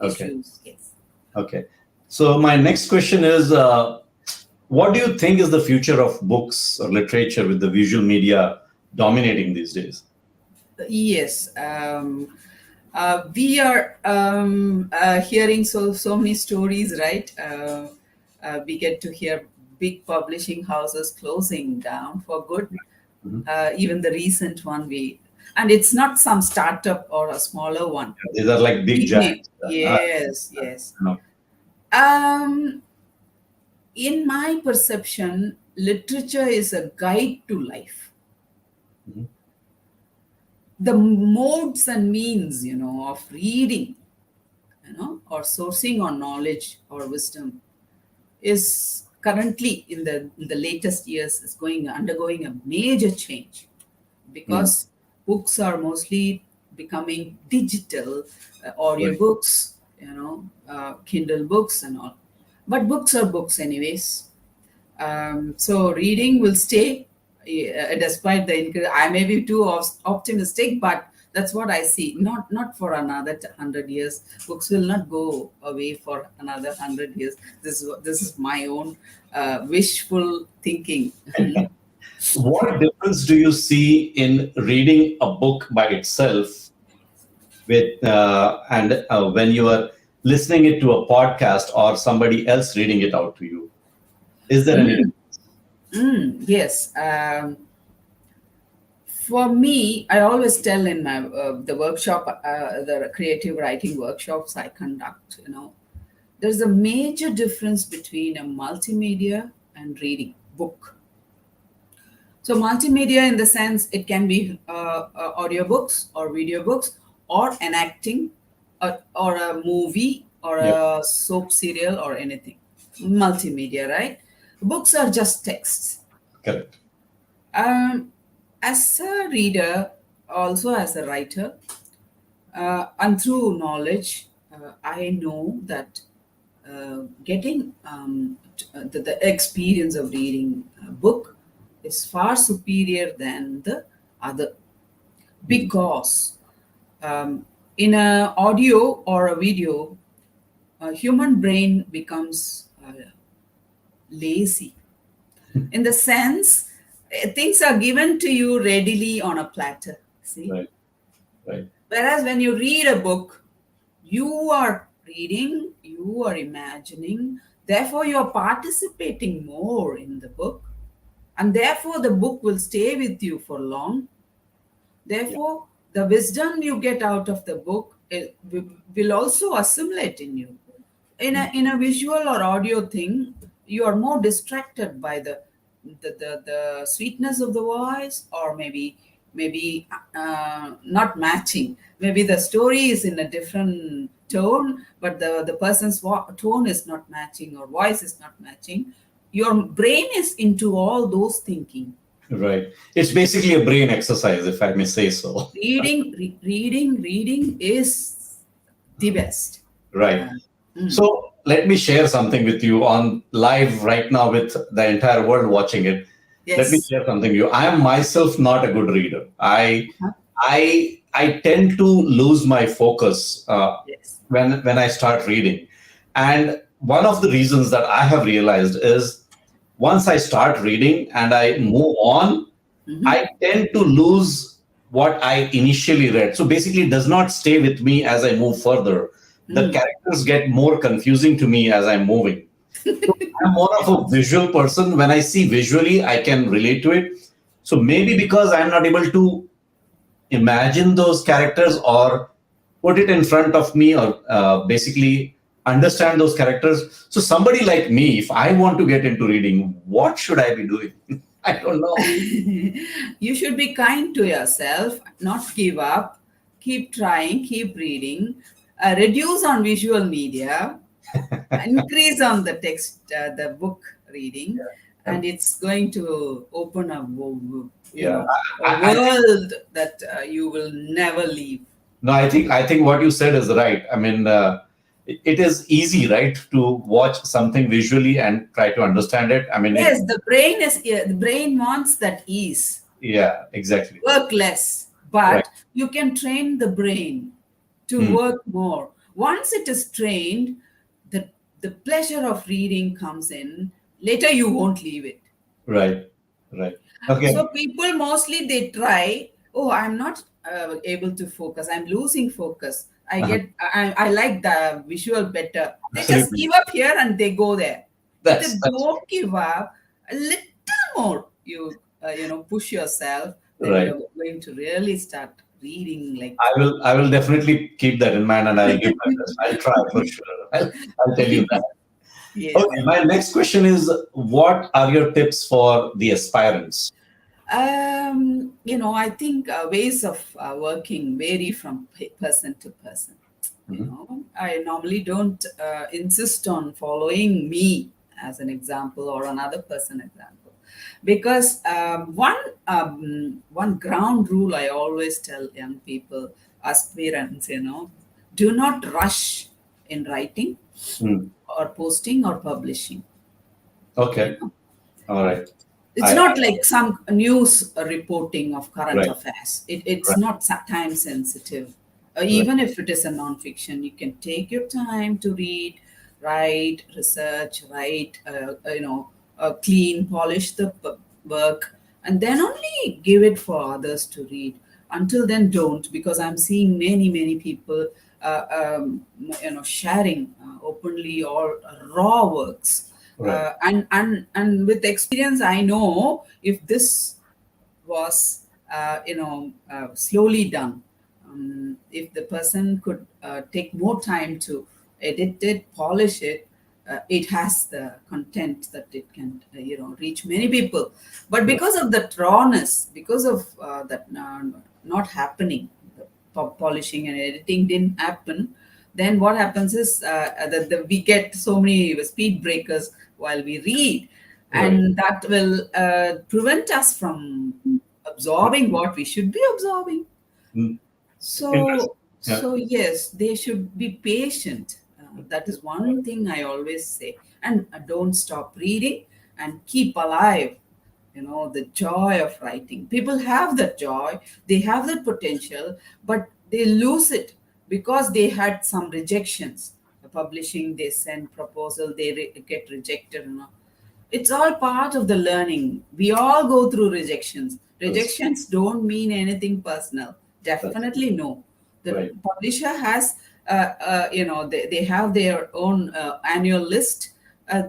[SPEAKER 4] Okay.
[SPEAKER 5] issues, yes.
[SPEAKER 4] Okay. So my next question is, what do you think is the future of books or literature with the visual media dominating these days?
[SPEAKER 5] Yes, we are hearing so many stories, right? We get to hear big publishing houses closing down for good. Even the recent one, and it's not some startup or a smaller one.
[SPEAKER 4] These are like big
[SPEAKER 5] Big name.
[SPEAKER 4] giants.
[SPEAKER 5] Yes.
[SPEAKER 4] No.
[SPEAKER 5] In my perception, literature is a guide to life. The modes and means, of reading, or sourcing on knowledge or wisdom is currently in the latest years is undergoing a major change, because books are mostly becoming digital, audiobooks, Kindle books and all. But books are books anyways. So reading will stay, despite I may be too optimistic, but that's what I see. Not for another 100 years. Books will not go away for another 100 years. This is my own wishful thinking.
[SPEAKER 4] What difference do you see in reading a book by itself with and when you are listening it to a podcast or somebody else reading it out to you? Is there any difference?
[SPEAKER 5] Yes. For me, I always tell in my the workshop, the creative writing workshops I conduct, there's a major difference between a multimedia and reading book. So multimedia, in the sense, it can be audiobooks or video books or enacting, or a movie or a soap serial or anything. Multimedia, right? Books are just texts.
[SPEAKER 4] Correct.
[SPEAKER 5] As a reader, also as a writer, and through knowledge, I know that getting the experience of reading a book is far superior than the other, because in an audio or a video, a human brain becomes lazy, in the sense things are given to you readily on a platter. See,
[SPEAKER 4] Right.
[SPEAKER 5] whereas when you read a book, you are reading, you are imagining, therefore you are participating more in the book, and therefore the book will stay with you for long. Therefore, the wisdom you get out of the book will also assimilate in you. In a visual or audio thing, you are more distracted by the sweetness of the voice, or maybe not matching. Maybe the story is in a different tone, but the person's tone is not matching or voice is not matching. Your brain is into all those thinking.
[SPEAKER 4] Right. It's basically a brain exercise, if I may say so.
[SPEAKER 5] Reading is the best.
[SPEAKER 4] Right. So let me share something with you on live right now with the entire world watching it.
[SPEAKER 5] Yes.
[SPEAKER 4] Let me share something with you. I am myself not a good reader. I tend to lose my focus
[SPEAKER 5] Yes.
[SPEAKER 4] when I start reading. And one of the reasons that I have realized is once I start reading and I move on, I tend to lose what I initially read. So basically, it does not stay with me as I move further. The characters get more confusing to me as I'm moving. So I'm more of a visual person. When I see visually, I can relate to it. So maybe because I'm not able to imagine those characters or put it in front of me or basically understand those characters. So somebody like me, if I want to get into reading, what should I be doing? I don't know.
[SPEAKER 5] You should be kind to yourself, not give up, keep trying, keep reading, reduce on visual media, increase on the text, the book reading, and it's going to open a
[SPEAKER 4] Yeah,
[SPEAKER 5] a world that you will never leave.
[SPEAKER 4] no, I think what you said is right. I mean, it is easy, right, to watch something visually and try to understand it. I mean,
[SPEAKER 5] Yes, the brain wants that ease.
[SPEAKER 4] yeah, exactly.
[SPEAKER 5] Work less,
[SPEAKER 4] Right.
[SPEAKER 5] but you can train the brain to
[SPEAKER 4] Hmm.
[SPEAKER 5] work more. Once it is trained, the pleasure of reading comes in. Later, you won't leave it.
[SPEAKER 4] Right. Right. Okay.
[SPEAKER 5] So people mostly they try. Oh, I'm not able to focus. I'm losing focus.
[SPEAKER 4] Uh-huh.
[SPEAKER 5] I like the visual better. They just
[SPEAKER 4] Absolutely.
[SPEAKER 5] give up here and they go there.
[SPEAKER 4] That's
[SPEAKER 5] Don't give up. A little more. Push yourself. Then
[SPEAKER 4] right.
[SPEAKER 5] you're going to really start reading like.
[SPEAKER 4] I will definitely keep that in mind and I'll give my best. I'll try for sure. I'll tell you that.
[SPEAKER 5] Yes.
[SPEAKER 4] Okay, my next question is what are your tips for the aspirants?
[SPEAKER 5] I think ways of working vary from person to person. I normally don't insist on following me as an example or another person example, because one ground rule I always tell young people, aspirants, do not rush in writing
[SPEAKER 4] Hmm.
[SPEAKER 5] or posting or publishing.
[SPEAKER 4] Okay. All right.
[SPEAKER 5] It's not like some news reporting of current
[SPEAKER 4] Right.
[SPEAKER 5] affairs. It's
[SPEAKER 4] Right.
[SPEAKER 5] not time sensitive.
[SPEAKER 4] Right.
[SPEAKER 5] Even if it is a non-fiction, you can take your time to read, write, research, write, clean, polish the work, and then only give it for others to read. Until then, don't, because I'm seeing many people, sharing openly all raw works.
[SPEAKER 4] Right.
[SPEAKER 5] And with experience, I know if this was slowly done, if the person could take more time to edit it, polish it, it has the content that it can reach many people. But because of the rawness, because of that not happening, the polishing and editing didn't happen, then what happens is that we get so many speed breakers while we read,
[SPEAKER 4] Right.
[SPEAKER 5] and that will prevent us from absorbing what we should be absorbing.
[SPEAKER 4] Hmm. Interesting.
[SPEAKER 5] So,
[SPEAKER 4] Yeah.
[SPEAKER 5] so yes, they should be patient. That is one thing I always say. And don't stop reading and keep alive, the joy of writing. People have that joy, they have that potential, but they lose it because they had some rejections. Publishing, they send proposal, they get rejected. It's all part of the learning. We all go through rejections.
[SPEAKER 4] Yes.
[SPEAKER 5] Rejections don't mean anything personal.
[SPEAKER 4] That's
[SPEAKER 5] Definitely no. The
[SPEAKER 4] right.
[SPEAKER 5] publisher has, they have their own annual list.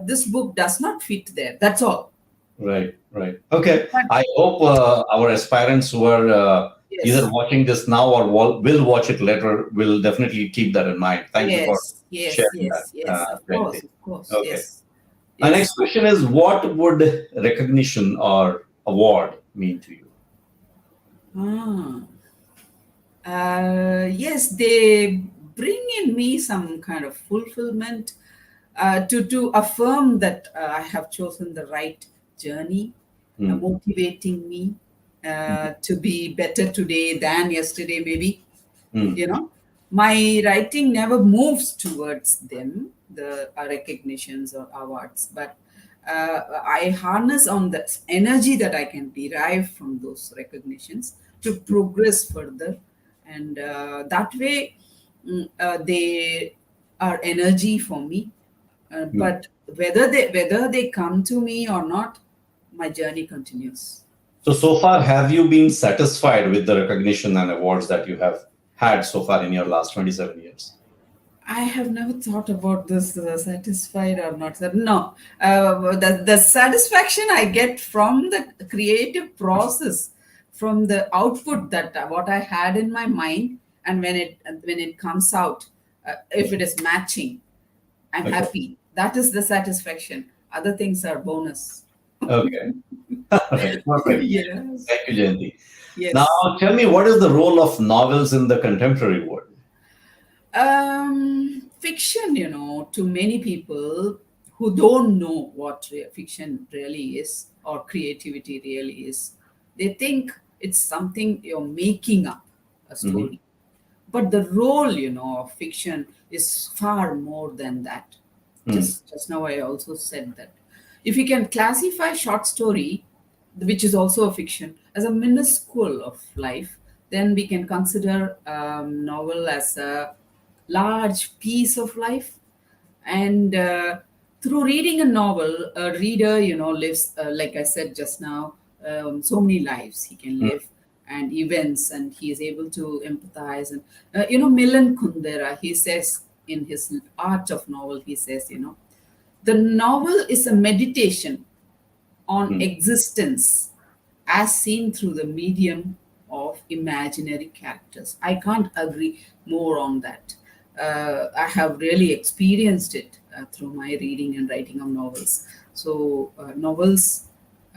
[SPEAKER 5] This book does not fit there. That's all.
[SPEAKER 4] Right. Right. Okay.
[SPEAKER 5] But
[SPEAKER 4] I hope our aspirants who are either
[SPEAKER 5] yes,
[SPEAKER 4] watching this now or will watch it later will definitely keep that in mind. Thank you for sharing that, Jayanti.
[SPEAKER 5] of course,
[SPEAKER 4] Okay.
[SPEAKER 5] yes,
[SPEAKER 4] My
[SPEAKER 5] yes.
[SPEAKER 4] next question is what would recognition or award mean to you?
[SPEAKER 5] Ah. Yes, they bring in me some kind of fulfillment, to affirm that I have chosen the right journey,
[SPEAKER 4] Hmm.
[SPEAKER 5] motivating me to be better today than yesterday, maybe.
[SPEAKER 4] Hmm.
[SPEAKER 5] My writing never moves towards them, the recognitions or awards, but I harness on the energy that I can derive from those recognitions to progress further, and that way, they are energy for me.
[SPEAKER 4] Hmm.
[SPEAKER 5] But whether they come to me or not, my journey continues.
[SPEAKER 4] So far, have you been satisfied with the recognition and awards that you have had so far in your last 27 years?
[SPEAKER 5] I have never thought about this satisfied or not. No, the satisfaction I get from the creative process, from the output that what I had in my mind, and when it comes out, if it is matching, I'm
[SPEAKER 4] Okay.
[SPEAKER 5] happy. That is the satisfaction. Other things are bonus.
[SPEAKER 4] Okay. Right. Perfect.
[SPEAKER 5] Yes.
[SPEAKER 4] Thank you, Jayanti.
[SPEAKER 5] Yes.
[SPEAKER 4] Now, tell me, what is the role of novels in the contemporary world?
[SPEAKER 5] Fiction, to many people who don't know what fiction really is or creativity really is, they think it's something you're making up a story. But the role, of fiction is far more than that. Just now I also said that if you can classify short story, which is also a fiction, as a minuscule of life, then we can consider novel as a large piece of life. And through reading a novel, a reader, lives, like I said just now, so many lives he can live and events, and he is able to empathize. And Milan Kundera, he says in his Art of Novel, he says, the novel is a meditation on existence as seen through the medium of imaginary characters. I can't agree more on that. I have really experienced it through my reading and writing of novels. So, novels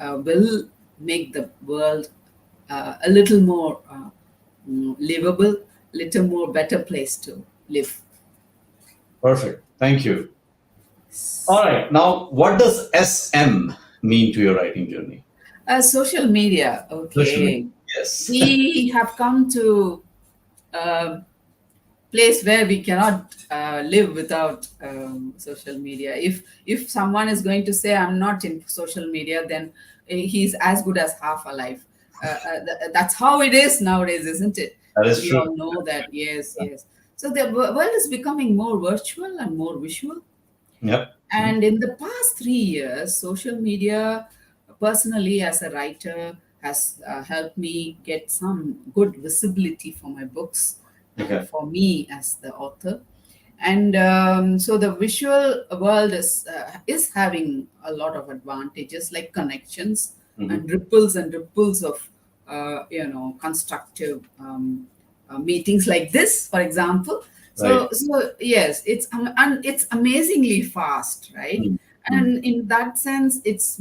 [SPEAKER 5] will make the world a little more livable, little more better place to live.
[SPEAKER 4] Perfect. Thank you. All right. Now, what does SM mean to your writing journey?
[SPEAKER 5] Social media. Okay.
[SPEAKER 4] Social media. Yes.
[SPEAKER 5] We have come to a place where we cannot live without social media. If someone is going to say I'm not in social media, then he's as good as half alive. That's how it is nowadays, isn't it?
[SPEAKER 4] That is
[SPEAKER 5] We
[SPEAKER 4] true.
[SPEAKER 5] all know that. Yes, yes. So the world is becoming more virtual and more visual.
[SPEAKER 4] Yep.
[SPEAKER 5] And in the past 3 years, social media, personally as a writer, has helped me get some good visibility for my books,
[SPEAKER 4] Okay.
[SPEAKER 5] for me as the author. And so the visual world is having a lot of advantages, like connections and ripples of constructive meetings like this, for example. So,
[SPEAKER 4] Right.
[SPEAKER 5] so yes, it's amazingly fast, right? And in that sense, it's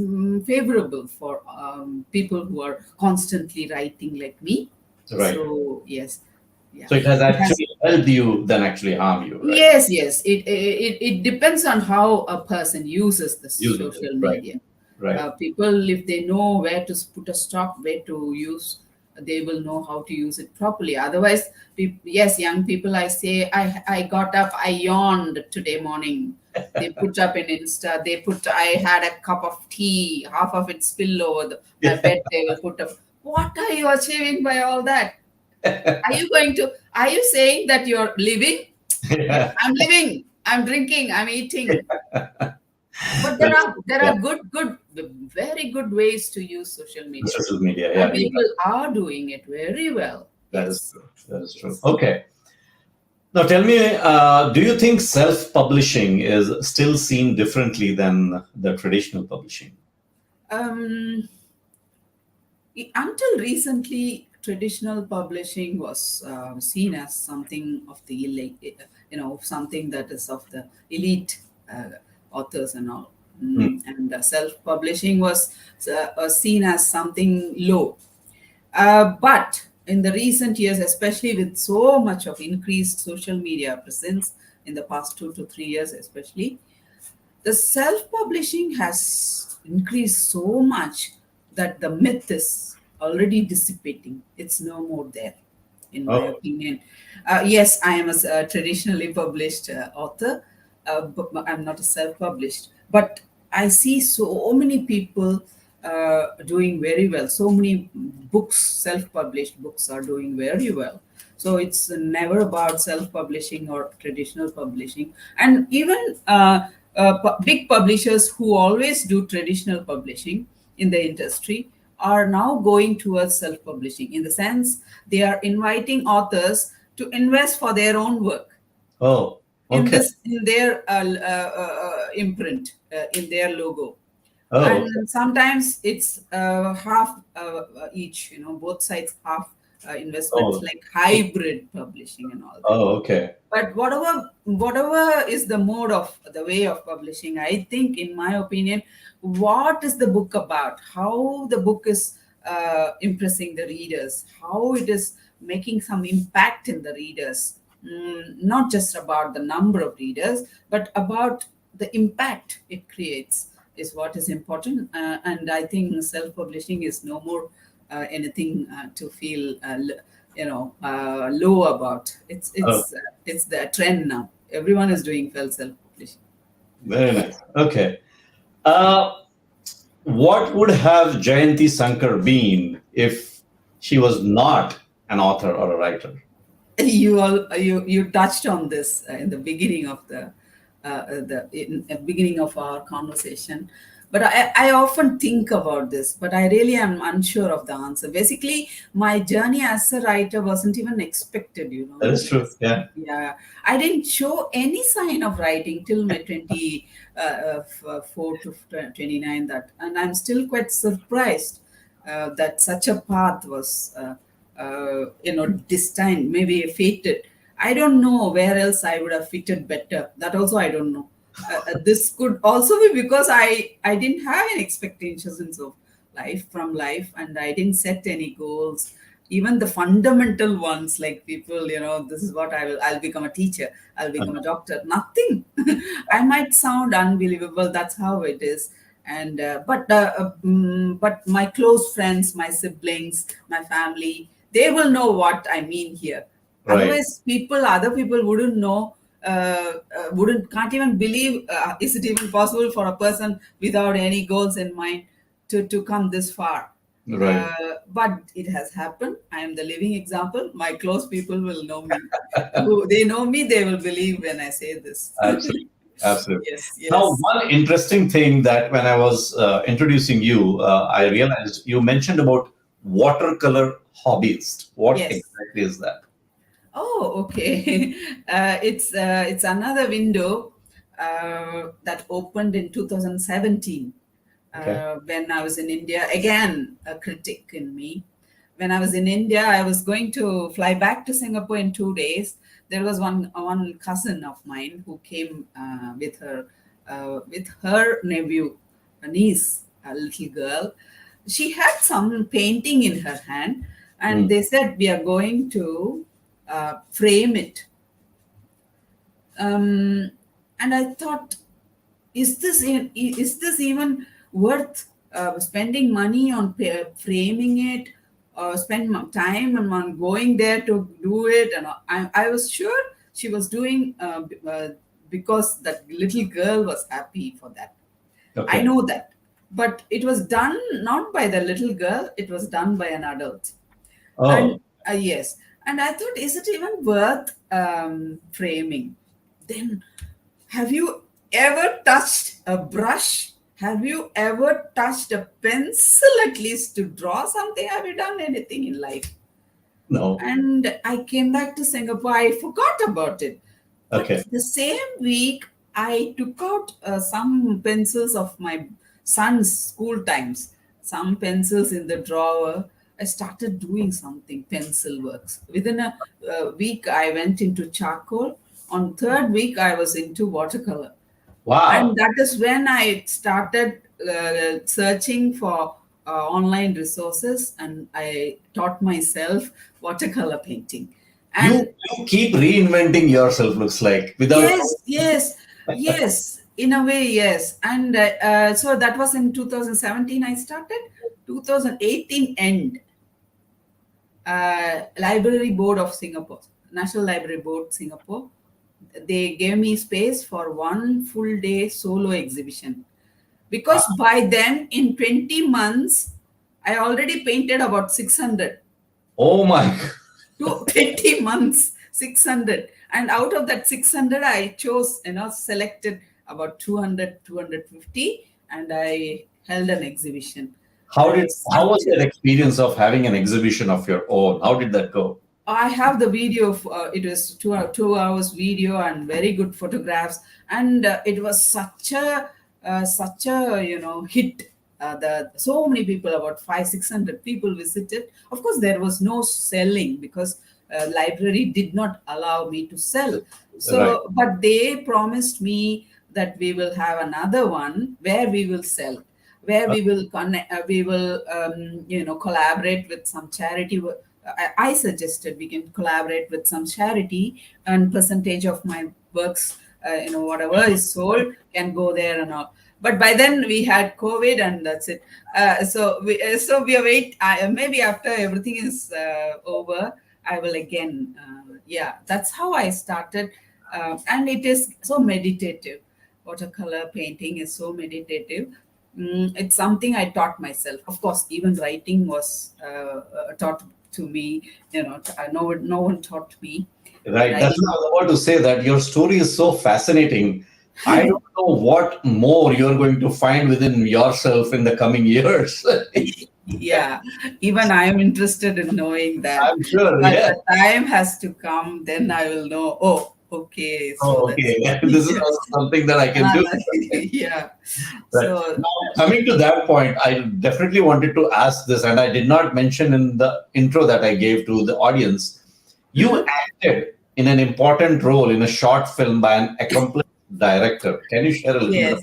[SPEAKER 5] favorable for people who are constantly writing like me.
[SPEAKER 4] Right.
[SPEAKER 5] So yes, yeah.
[SPEAKER 4] So it has actually helped you than actually harm you, right?
[SPEAKER 5] Yes. It depends on how a person uses the
[SPEAKER 4] Uses it,
[SPEAKER 5] social
[SPEAKER 4] right.
[SPEAKER 5] media.
[SPEAKER 4] Right.
[SPEAKER 5] People, if they know where to put a stop, where to use, they will know how to use it properly. Otherwise, yes, young people, I say, I got up, I yawned today morning. They put up in Insta, I had a cup of tea, half of it spilled over my bed, they will put up. What are you achieving by all that? Are you saying that you're living? I'm living, I'm drinking, I'm eating. But there are very good ways to use social media.
[SPEAKER 4] Social media,
[SPEAKER 5] And
[SPEAKER 4] yeah.
[SPEAKER 5] people are doing it very well.
[SPEAKER 4] That is true. That is true. Okay. Now tell me, do you think self-publishing is still seen differently than the traditional publishing?
[SPEAKER 5] Until recently, traditional publishing was seen as something of the elite, something that is of the elite authors and all. And self-publishing was seen as something low. But in the recent years, especially with so much of increased social media presence in the past 2 to 3 years, especially, the self-publishing has increased so much that the myth is already dissipating. It's no more there, in my opinion. Yes, I am a traditionally published author, but I'm not a self-published. But I see so many people doing very well. So many books, self-published books, are doing very well. So it's never about self-publishing or traditional publishing. And even big publishers who always do traditional publishing in the industry are now going towards self-publishing, in the sense they are inviting authors to invest for their own work
[SPEAKER 4] Oh,
[SPEAKER 5] in
[SPEAKER 4] okay.
[SPEAKER 5] their imprint, in their logo.
[SPEAKER 4] Oh, okay.
[SPEAKER 5] And sometimes it's half each, both sides half investments,
[SPEAKER 4] Oh,
[SPEAKER 5] like hybrid publishing and all that.
[SPEAKER 4] oh, okay.
[SPEAKER 5] But whatever is the mode of the way of publishing, I think, in my opinion, what is the book about, how the book is impressing the readers, how it is making some impact in the readers. Not just about the number of readers, but about the impact it creates is what is important. And I think self-publishing is no more anything to feel low about.
[SPEAKER 4] Oh,
[SPEAKER 5] It's the trend now. Everyone is doing self-publishing.
[SPEAKER 4] very nice. Okay. Uh, what would have Jayanthi Sankar been if she was not an author or a writer?
[SPEAKER 5] You touched on this in the beginning of the beginning of our conversation, but I often think about this, but I really am unsure of the answer. Basically, my journey as a writer wasn't even expected,
[SPEAKER 4] That is true. Yeah.
[SPEAKER 5] Yeah, I didn't show any sign of writing till my 24 to 29, that, and I'm still quite surprised that such a path was destined, maybe fated. I don't know where else I would have fitted better. That also I don't know. This could also be because I didn't have any expectations of life, and I didn't set any goals, even the fundamental ones, like people, this is what I'll become a teacher, I'll become a doctor. Nothing. I might sound unbelievable, that's how it is. And but my close friends, my siblings, my family, they will know what I mean here.
[SPEAKER 4] Right.
[SPEAKER 5] Otherwise, other people wouldn't know, can't even believe, is it even possible for a person without any goals in mind to come this far?
[SPEAKER 4] Right.
[SPEAKER 5] But it has happened. I am the living example. My close people will know me. They know me, they will believe when I say this.
[SPEAKER 4] Absolutely. Absolutely.
[SPEAKER 5] Yes,
[SPEAKER 4] Now,
[SPEAKER 5] yes.
[SPEAKER 4] one interesting thing that when I was introducing you, I realized you mentioned about watercolor hobbyist. What
[SPEAKER 5] Yes.
[SPEAKER 4] exactly is that?
[SPEAKER 5] Oh, okay. It's another window that opened in 2017
[SPEAKER 4] Okay.
[SPEAKER 5] when I was in India. Again, a critic in me. When I was in India, I was going to fly back to Singapore in 2 days. There was one cousin of mine who came with her nephew, a niece, a little girl. She had some painting in her hand, and they said, we are going to frame it. And I thought, is this even worth spending money on framing it, or spend time on going there to do it? And I was sure she was doing because that little girl was happy for that.
[SPEAKER 4] Okay.
[SPEAKER 5] I know that. But it was done not by the little girl, it was done by an adult.
[SPEAKER 4] Oh,
[SPEAKER 5] And yes. And I thought, is it even worth framing? Then, have you ever touched a brush? Have you ever touched a pencil, at least to draw something? Have you done anything in life?
[SPEAKER 4] no.
[SPEAKER 5] And I came back to Singapore. I forgot about it. But
[SPEAKER 4] Okay.
[SPEAKER 5] the same week, I took out some pencils of my son's school times, some pencils in the drawer. I started doing something, pencil works. Within a week, I went into charcoal. On third week, I was into watercolor.
[SPEAKER 4] Wow.
[SPEAKER 5] And that is when I started searching for online resources, and I taught myself watercolor painting. And
[SPEAKER 4] You keep reinventing yourself, looks like, without.
[SPEAKER 5] yes, in a way, yes. And so that was in 2017 I started. 2018 end. Library Board of Singapore, National Library Board Singapore, they gave me space for one full day solo exhibition. Because by then, in 20 months, I already painted about 600.
[SPEAKER 4] Oh my.
[SPEAKER 5] 20 months, 600. And out of that 600, I chose, selected about 200, 250, and I held an exhibition.
[SPEAKER 4] How was that experience of having an exhibition of your own? How did that go?
[SPEAKER 5] I have the video of it was 2 hours video and very good photographs, and it was such a hit. The so many people, about 500-600 people visited. Of course, there was no selling because library did not allow me to sell. So,
[SPEAKER 4] Right.
[SPEAKER 5] but they promised me that we will have another one where we will sell, where we will connect, we will collaborate with some charity. I suggested we can collaborate with some charity, and percentage of my works, whatever is sold can go there and all. But by then we had COVID, and that's it. So we await. Maybe after everything is over, I will again. Yeah, that's how I started, and it is so meditative. Watercolor painting is so meditative. It's something I taught myself. Of course, even writing was taught to me. No one taught me.
[SPEAKER 4] Right.
[SPEAKER 5] But
[SPEAKER 4] That's what I was about to say, that your story is so fascinating. I don't know what more you're going to find within yourself in the coming years.
[SPEAKER 5] yeah, even I am interested in knowing that.
[SPEAKER 4] I'm sure,
[SPEAKER 5] But
[SPEAKER 4] yeah.
[SPEAKER 5] the time has to come, then I will know. Oh, okay. So
[SPEAKER 4] Oh, okay. This is also something that I can do.
[SPEAKER 5] yeah.
[SPEAKER 4] Right.
[SPEAKER 5] So
[SPEAKER 4] Now, coming to that point, I definitely wanted to ask this, and I did not mention in the intro that I gave to the audience. You acted in an important role in a short film by an accomplished director. Can you share a little bit
[SPEAKER 5] yes.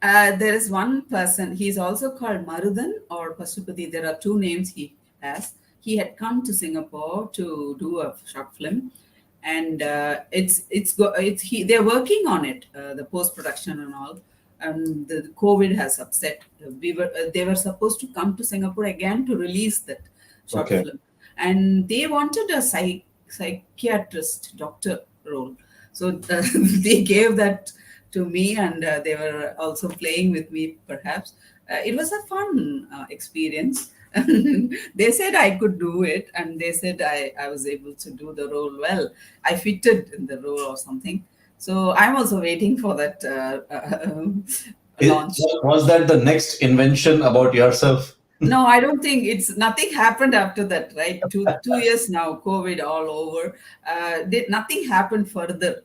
[SPEAKER 4] about
[SPEAKER 5] There is one person, he's also called Marudan or Pasupati. There are two names he has. He had come to Singapore to do a short film, and they're working on it, the post production and all. And the COVID has upset. They were supposed to come to Singapore again to release that short
[SPEAKER 4] Okay.
[SPEAKER 5] film, and they wanted a psychiatrist doctor role. So they gave that to me, and they were also playing with me, perhaps. It was a fun experience. They said I could do it, and they said I was able to do the role well. I fitted in the role or something. So I'm also waiting for that launch.
[SPEAKER 4] Was that the next invention about yourself?
[SPEAKER 5] No, I don't think nothing happened after that, right? Two years now, COVID all over. Nothing happened further.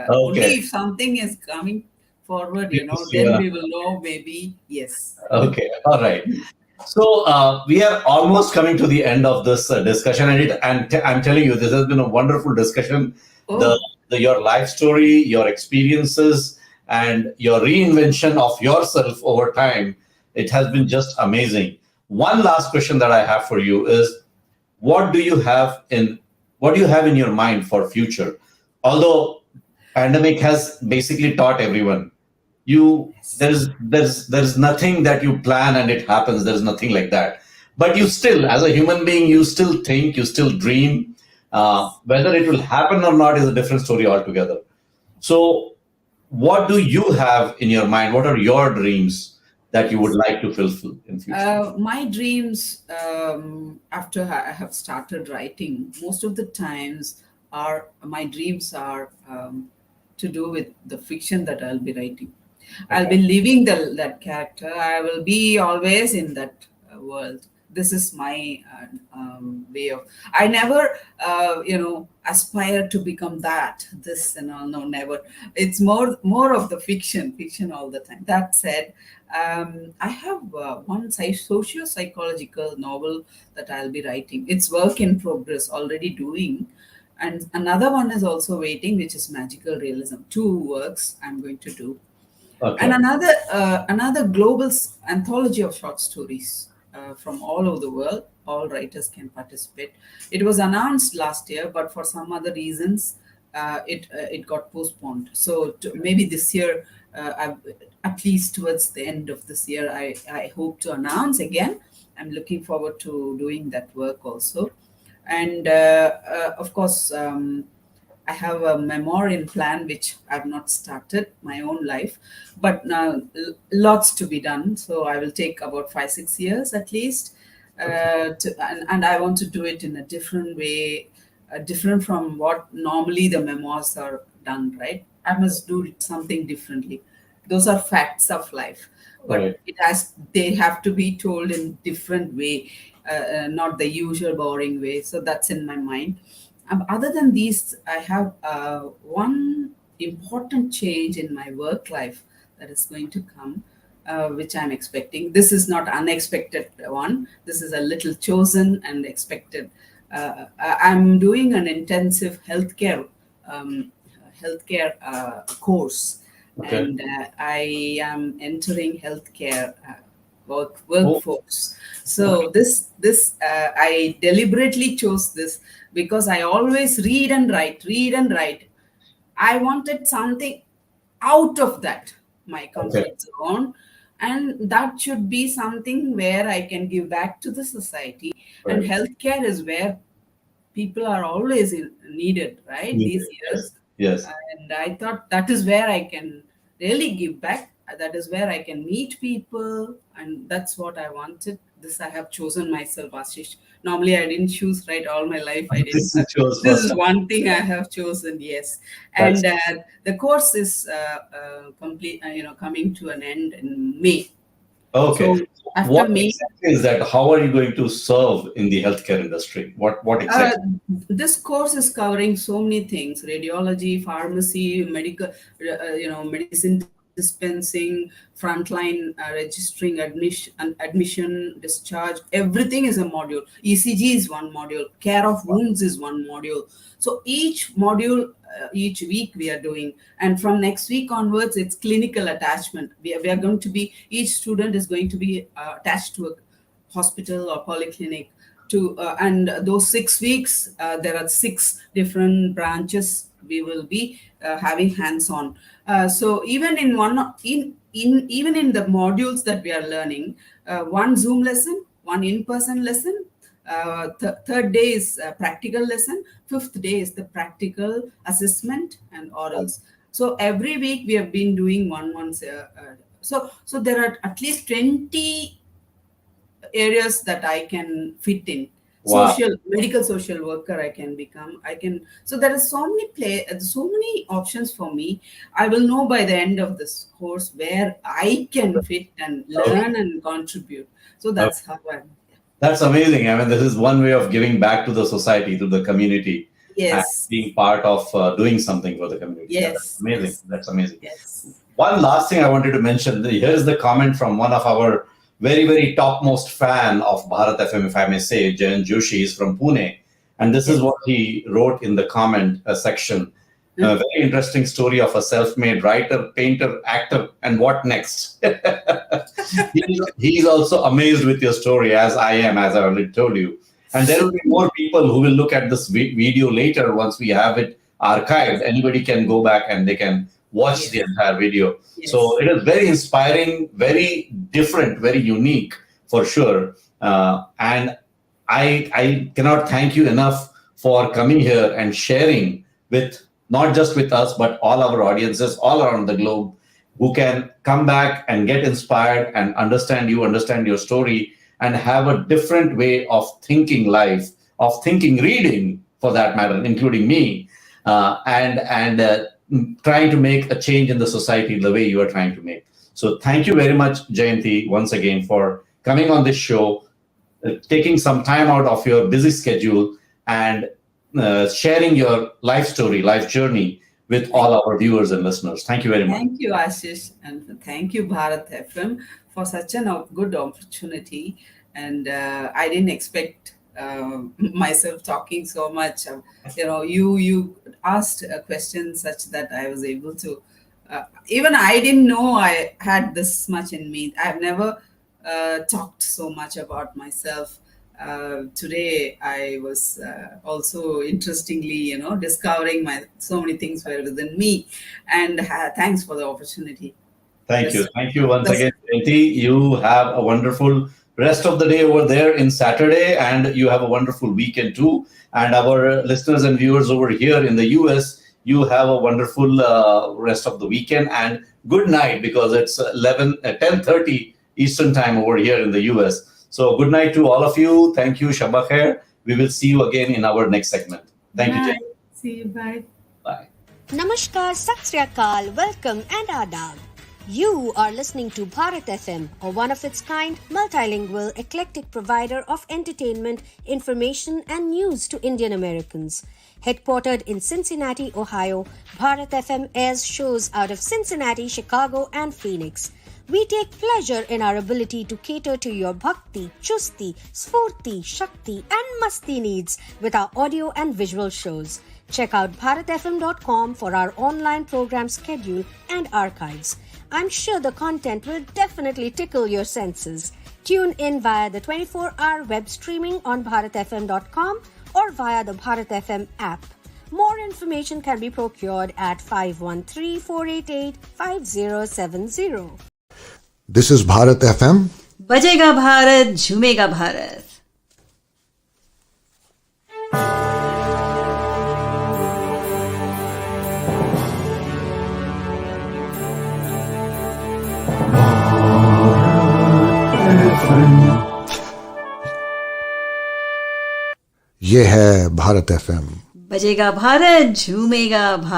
[SPEAKER 5] Only
[SPEAKER 4] Okay.
[SPEAKER 5] if something is coming forward,
[SPEAKER 4] Yes,
[SPEAKER 5] then
[SPEAKER 4] yeah.
[SPEAKER 5] we will know. Maybe yes.
[SPEAKER 4] Okay. All right. So we are almost coming to the end of this discussion, and I'm telling you, this has been a wonderful discussion.
[SPEAKER 5] Oh,
[SPEAKER 4] Your life story, your experiences, and your reinvention of yourself over time, it has been just amazing. One last question that I have for you is, what do you have in your mind for future? Although pandemic has basically taught everyone, there's nothing that you plan and it happens. There's nothing like that. But you still, as a human being, you still think, you still dream. Whether it will happen or not is a different story altogether. So, what do you have in your mind? What are your dreams that you would like to fulfill in future?
[SPEAKER 5] My dreams, after I have started writing, most of the times my dreams are to do with the fiction that I'll be writing. I'll be living that character. I will be always in that world. This is my way of. I never, aspire to become this and all. No, never. It's more of the fiction all the time. That said, I have one socio-psychological novel that I'll be writing. It's work in progress, already doing. And another one is also waiting, which is magical realism. Two works I'm going to do, and
[SPEAKER 4] Okay.
[SPEAKER 5] another global anthology of short stories from all over the world. All writers can participate. It was announced last year, but for some other reasons, it got postponed. So maybe this year, at least towards the end of this year, I hope to announce again. I'm looking forward to doing that work also, and of course. I have a memoir in plan which I've not started my own life, but now lots to be done. So I will take about 5-6 years at least, and I want to do it in a different way, different from what normally the memoirs are done. Right? I must do something differently. Those are facts of life. but
[SPEAKER 4] Right.
[SPEAKER 5] they have to be told in different way, not the usual boring way. So that's in my mind. Other than these, I have one important change in my work life that is going to come, which I'm expecting. This is not unexpected one. This is a little chosen and expected. I'm doing an intensive um, healthcare course,
[SPEAKER 4] Okay.
[SPEAKER 5] and I am entering healthcare
[SPEAKER 4] Oh,
[SPEAKER 5] workforce.
[SPEAKER 4] okay.
[SPEAKER 5] So I deliberately chose this because I always read and write. I wanted something out of that, my
[SPEAKER 4] Okay.
[SPEAKER 5] comfort zone, and that should be something where I can give back to the society. And
[SPEAKER 4] Right.
[SPEAKER 5] healthcare is where people are always needed, right? These
[SPEAKER 4] Yes.
[SPEAKER 5] years.
[SPEAKER 4] Yes.
[SPEAKER 5] And I thought that is where I can really give back. That is where I can meet people, and that's what I wanted. This I have chosen myself, Ashish. Normally, I didn't choose, right? All my life, I didn't.
[SPEAKER 4] This is yours
[SPEAKER 5] This
[SPEAKER 4] first
[SPEAKER 5] is
[SPEAKER 4] time.
[SPEAKER 5] one thing I have chosen, yes.
[SPEAKER 4] That's
[SPEAKER 5] And the course is complete, coming to an end in May.
[SPEAKER 4] okay.
[SPEAKER 5] So after
[SPEAKER 4] What
[SPEAKER 5] May,
[SPEAKER 4] exactly is that? How are you going to serve in the healthcare industry? What
[SPEAKER 5] Uh,
[SPEAKER 4] exactly?
[SPEAKER 5] this course is covering so many things: radiology, pharmacy, medical, medicine dispensing, frontline registering, admission, discharge. Everything is a module. ECG is one module. Care of wounds is one module. So each module, each week we are doing, and from next week onwards, it's clinical attachment. We are going to be, each student is going to be attached to a hospital or polyclinic to and those 6 weeks there are 6 different branches we will be having hands on. So even in one in even in the modules that we are learning, one Zoom lesson, one in-person lesson, third day is practical lesson, fifth day is the practical assessment and orals. So every week we have been doing so there are at least 20 areas that I can fit in.
[SPEAKER 4] Wow.
[SPEAKER 5] Medical social worker I can become. I can. So there are so many options for me. I will know by the end of this course where I can fit and
[SPEAKER 4] Okay.
[SPEAKER 5] learn and contribute. So
[SPEAKER 4] Okay.
[SPEAKER 5] that's how I'm.
[SPEAKER 4] That's amazing. I mean, this is one way of giving back to the society, to the community, and
[SPEAKER 5] Yes,
[SPEAKER 4] being part of doing something for the community. Yeah, that's
[SPEAKER 5] yes,
[SPEAKER 4] amazing.
[SPEAKER 5] yes,
[SPEAKER 4] That's amazing.
[SPEAKER 5] yes.
[SPEAKER 4] One last thing I wanted to mention. Here's the comment from one of our very, very topmost fan of Bharat FM, if I may say, Jayan Joshi is from Pune. And this is
[SPEAKER 5] Yes.
[SPEAKER 4] what he wrote in the comment section. A very interesting story of a self-made writer, painter, actor, and what next? He's also amazed with your story, as I am, as I already told you. And there will be more people who will look at this video later once we have it archived. Anybody can go back and they can watch the
[SPEAKER 5] Yes.
[SPEAKER 4] entire video.
[SPEAKER 5] Yes.
[SPEAKER 4] So it is very inspiring, very different, very unique for sure. And I cannot thank you enough for coming here and sharing with not just with us, but all our audiences all around the globe who can come back and get inspired and understand you, understand your story, and have a different way of thinking life, of thinking reading for that matter, including me, and trying to make a change in the society the way you are trying to make. So thank you very much, Jayanthi, once again for coming on this show, taking some time out of your busy schedule and sharing your life story, life journey with all our viewers and listeners. Thank you very much.
[SPEAKER 5] Thank you, Ashish, and thank you, Bharat FM, for such a good opportunity. And I didn't expect myself talking so much. You asked a question such that I was able to. Even I didn't know I had this much in me. I've never talked so much about myself. Today I was also interestingly, discovering so many things were within me, and thanks for the opportunity.
[SPEAKER 4] Thank you.
[SPEAKER 5] Yes.
[SPEAKER 4] Thank you once
[SPEAKER 5] Yes.
[SPEAKER 4] again, Jayanthi. You have a wonderful rest of the day over there in Saturday, and you have a wonderful weekend too. And our listeners and viewers over here in the US, you have a wonderful rest of the weekend and good night because it's 10:30 Eastern time over here in the US. So good night to all of you. Thank you, Shabba Khair. We will see you again in our next segment. Thank you,
[SPEAKER 5] Bye.
[SPEAKER 4] Jayanthi.
[SPEAKER 5] See you. Bye.
[SPEAKER 4] Bye.
[SPEAKER 3] Namaskar, Sat Sri Akal, welcome and Adab. You are listening to Bharat FM, a one of its kind, multilingual, eclectic provider of entertainment, information, and news to Indian Americans. Headquartered in Cincinnati, Ohio, Bharat FM airs shows out of Cincinnati, Chicago, and Phoenix. We take pleasure in our ability to cater to your bhakti, chusti, sphurti, shakti, and masti needs with our audio and visual shows. Check out bharatfm.com for our online program schedule and archives. I'm sure the content will definitely tickle your senses. Tune in via the 24-hour web streaming on bharatfm.com or via the Bharat FM app. More information can be procured at 513-488-5070.
[SPEAKER 1] This is Bharat FM.
[SPEAKER 2] बजेगा भारत झूमेगा भारत.
[SPEAKER 1] ये है Bharat FM.
[SPEAKER 2] बजेगा भारत झूमेगा भारत.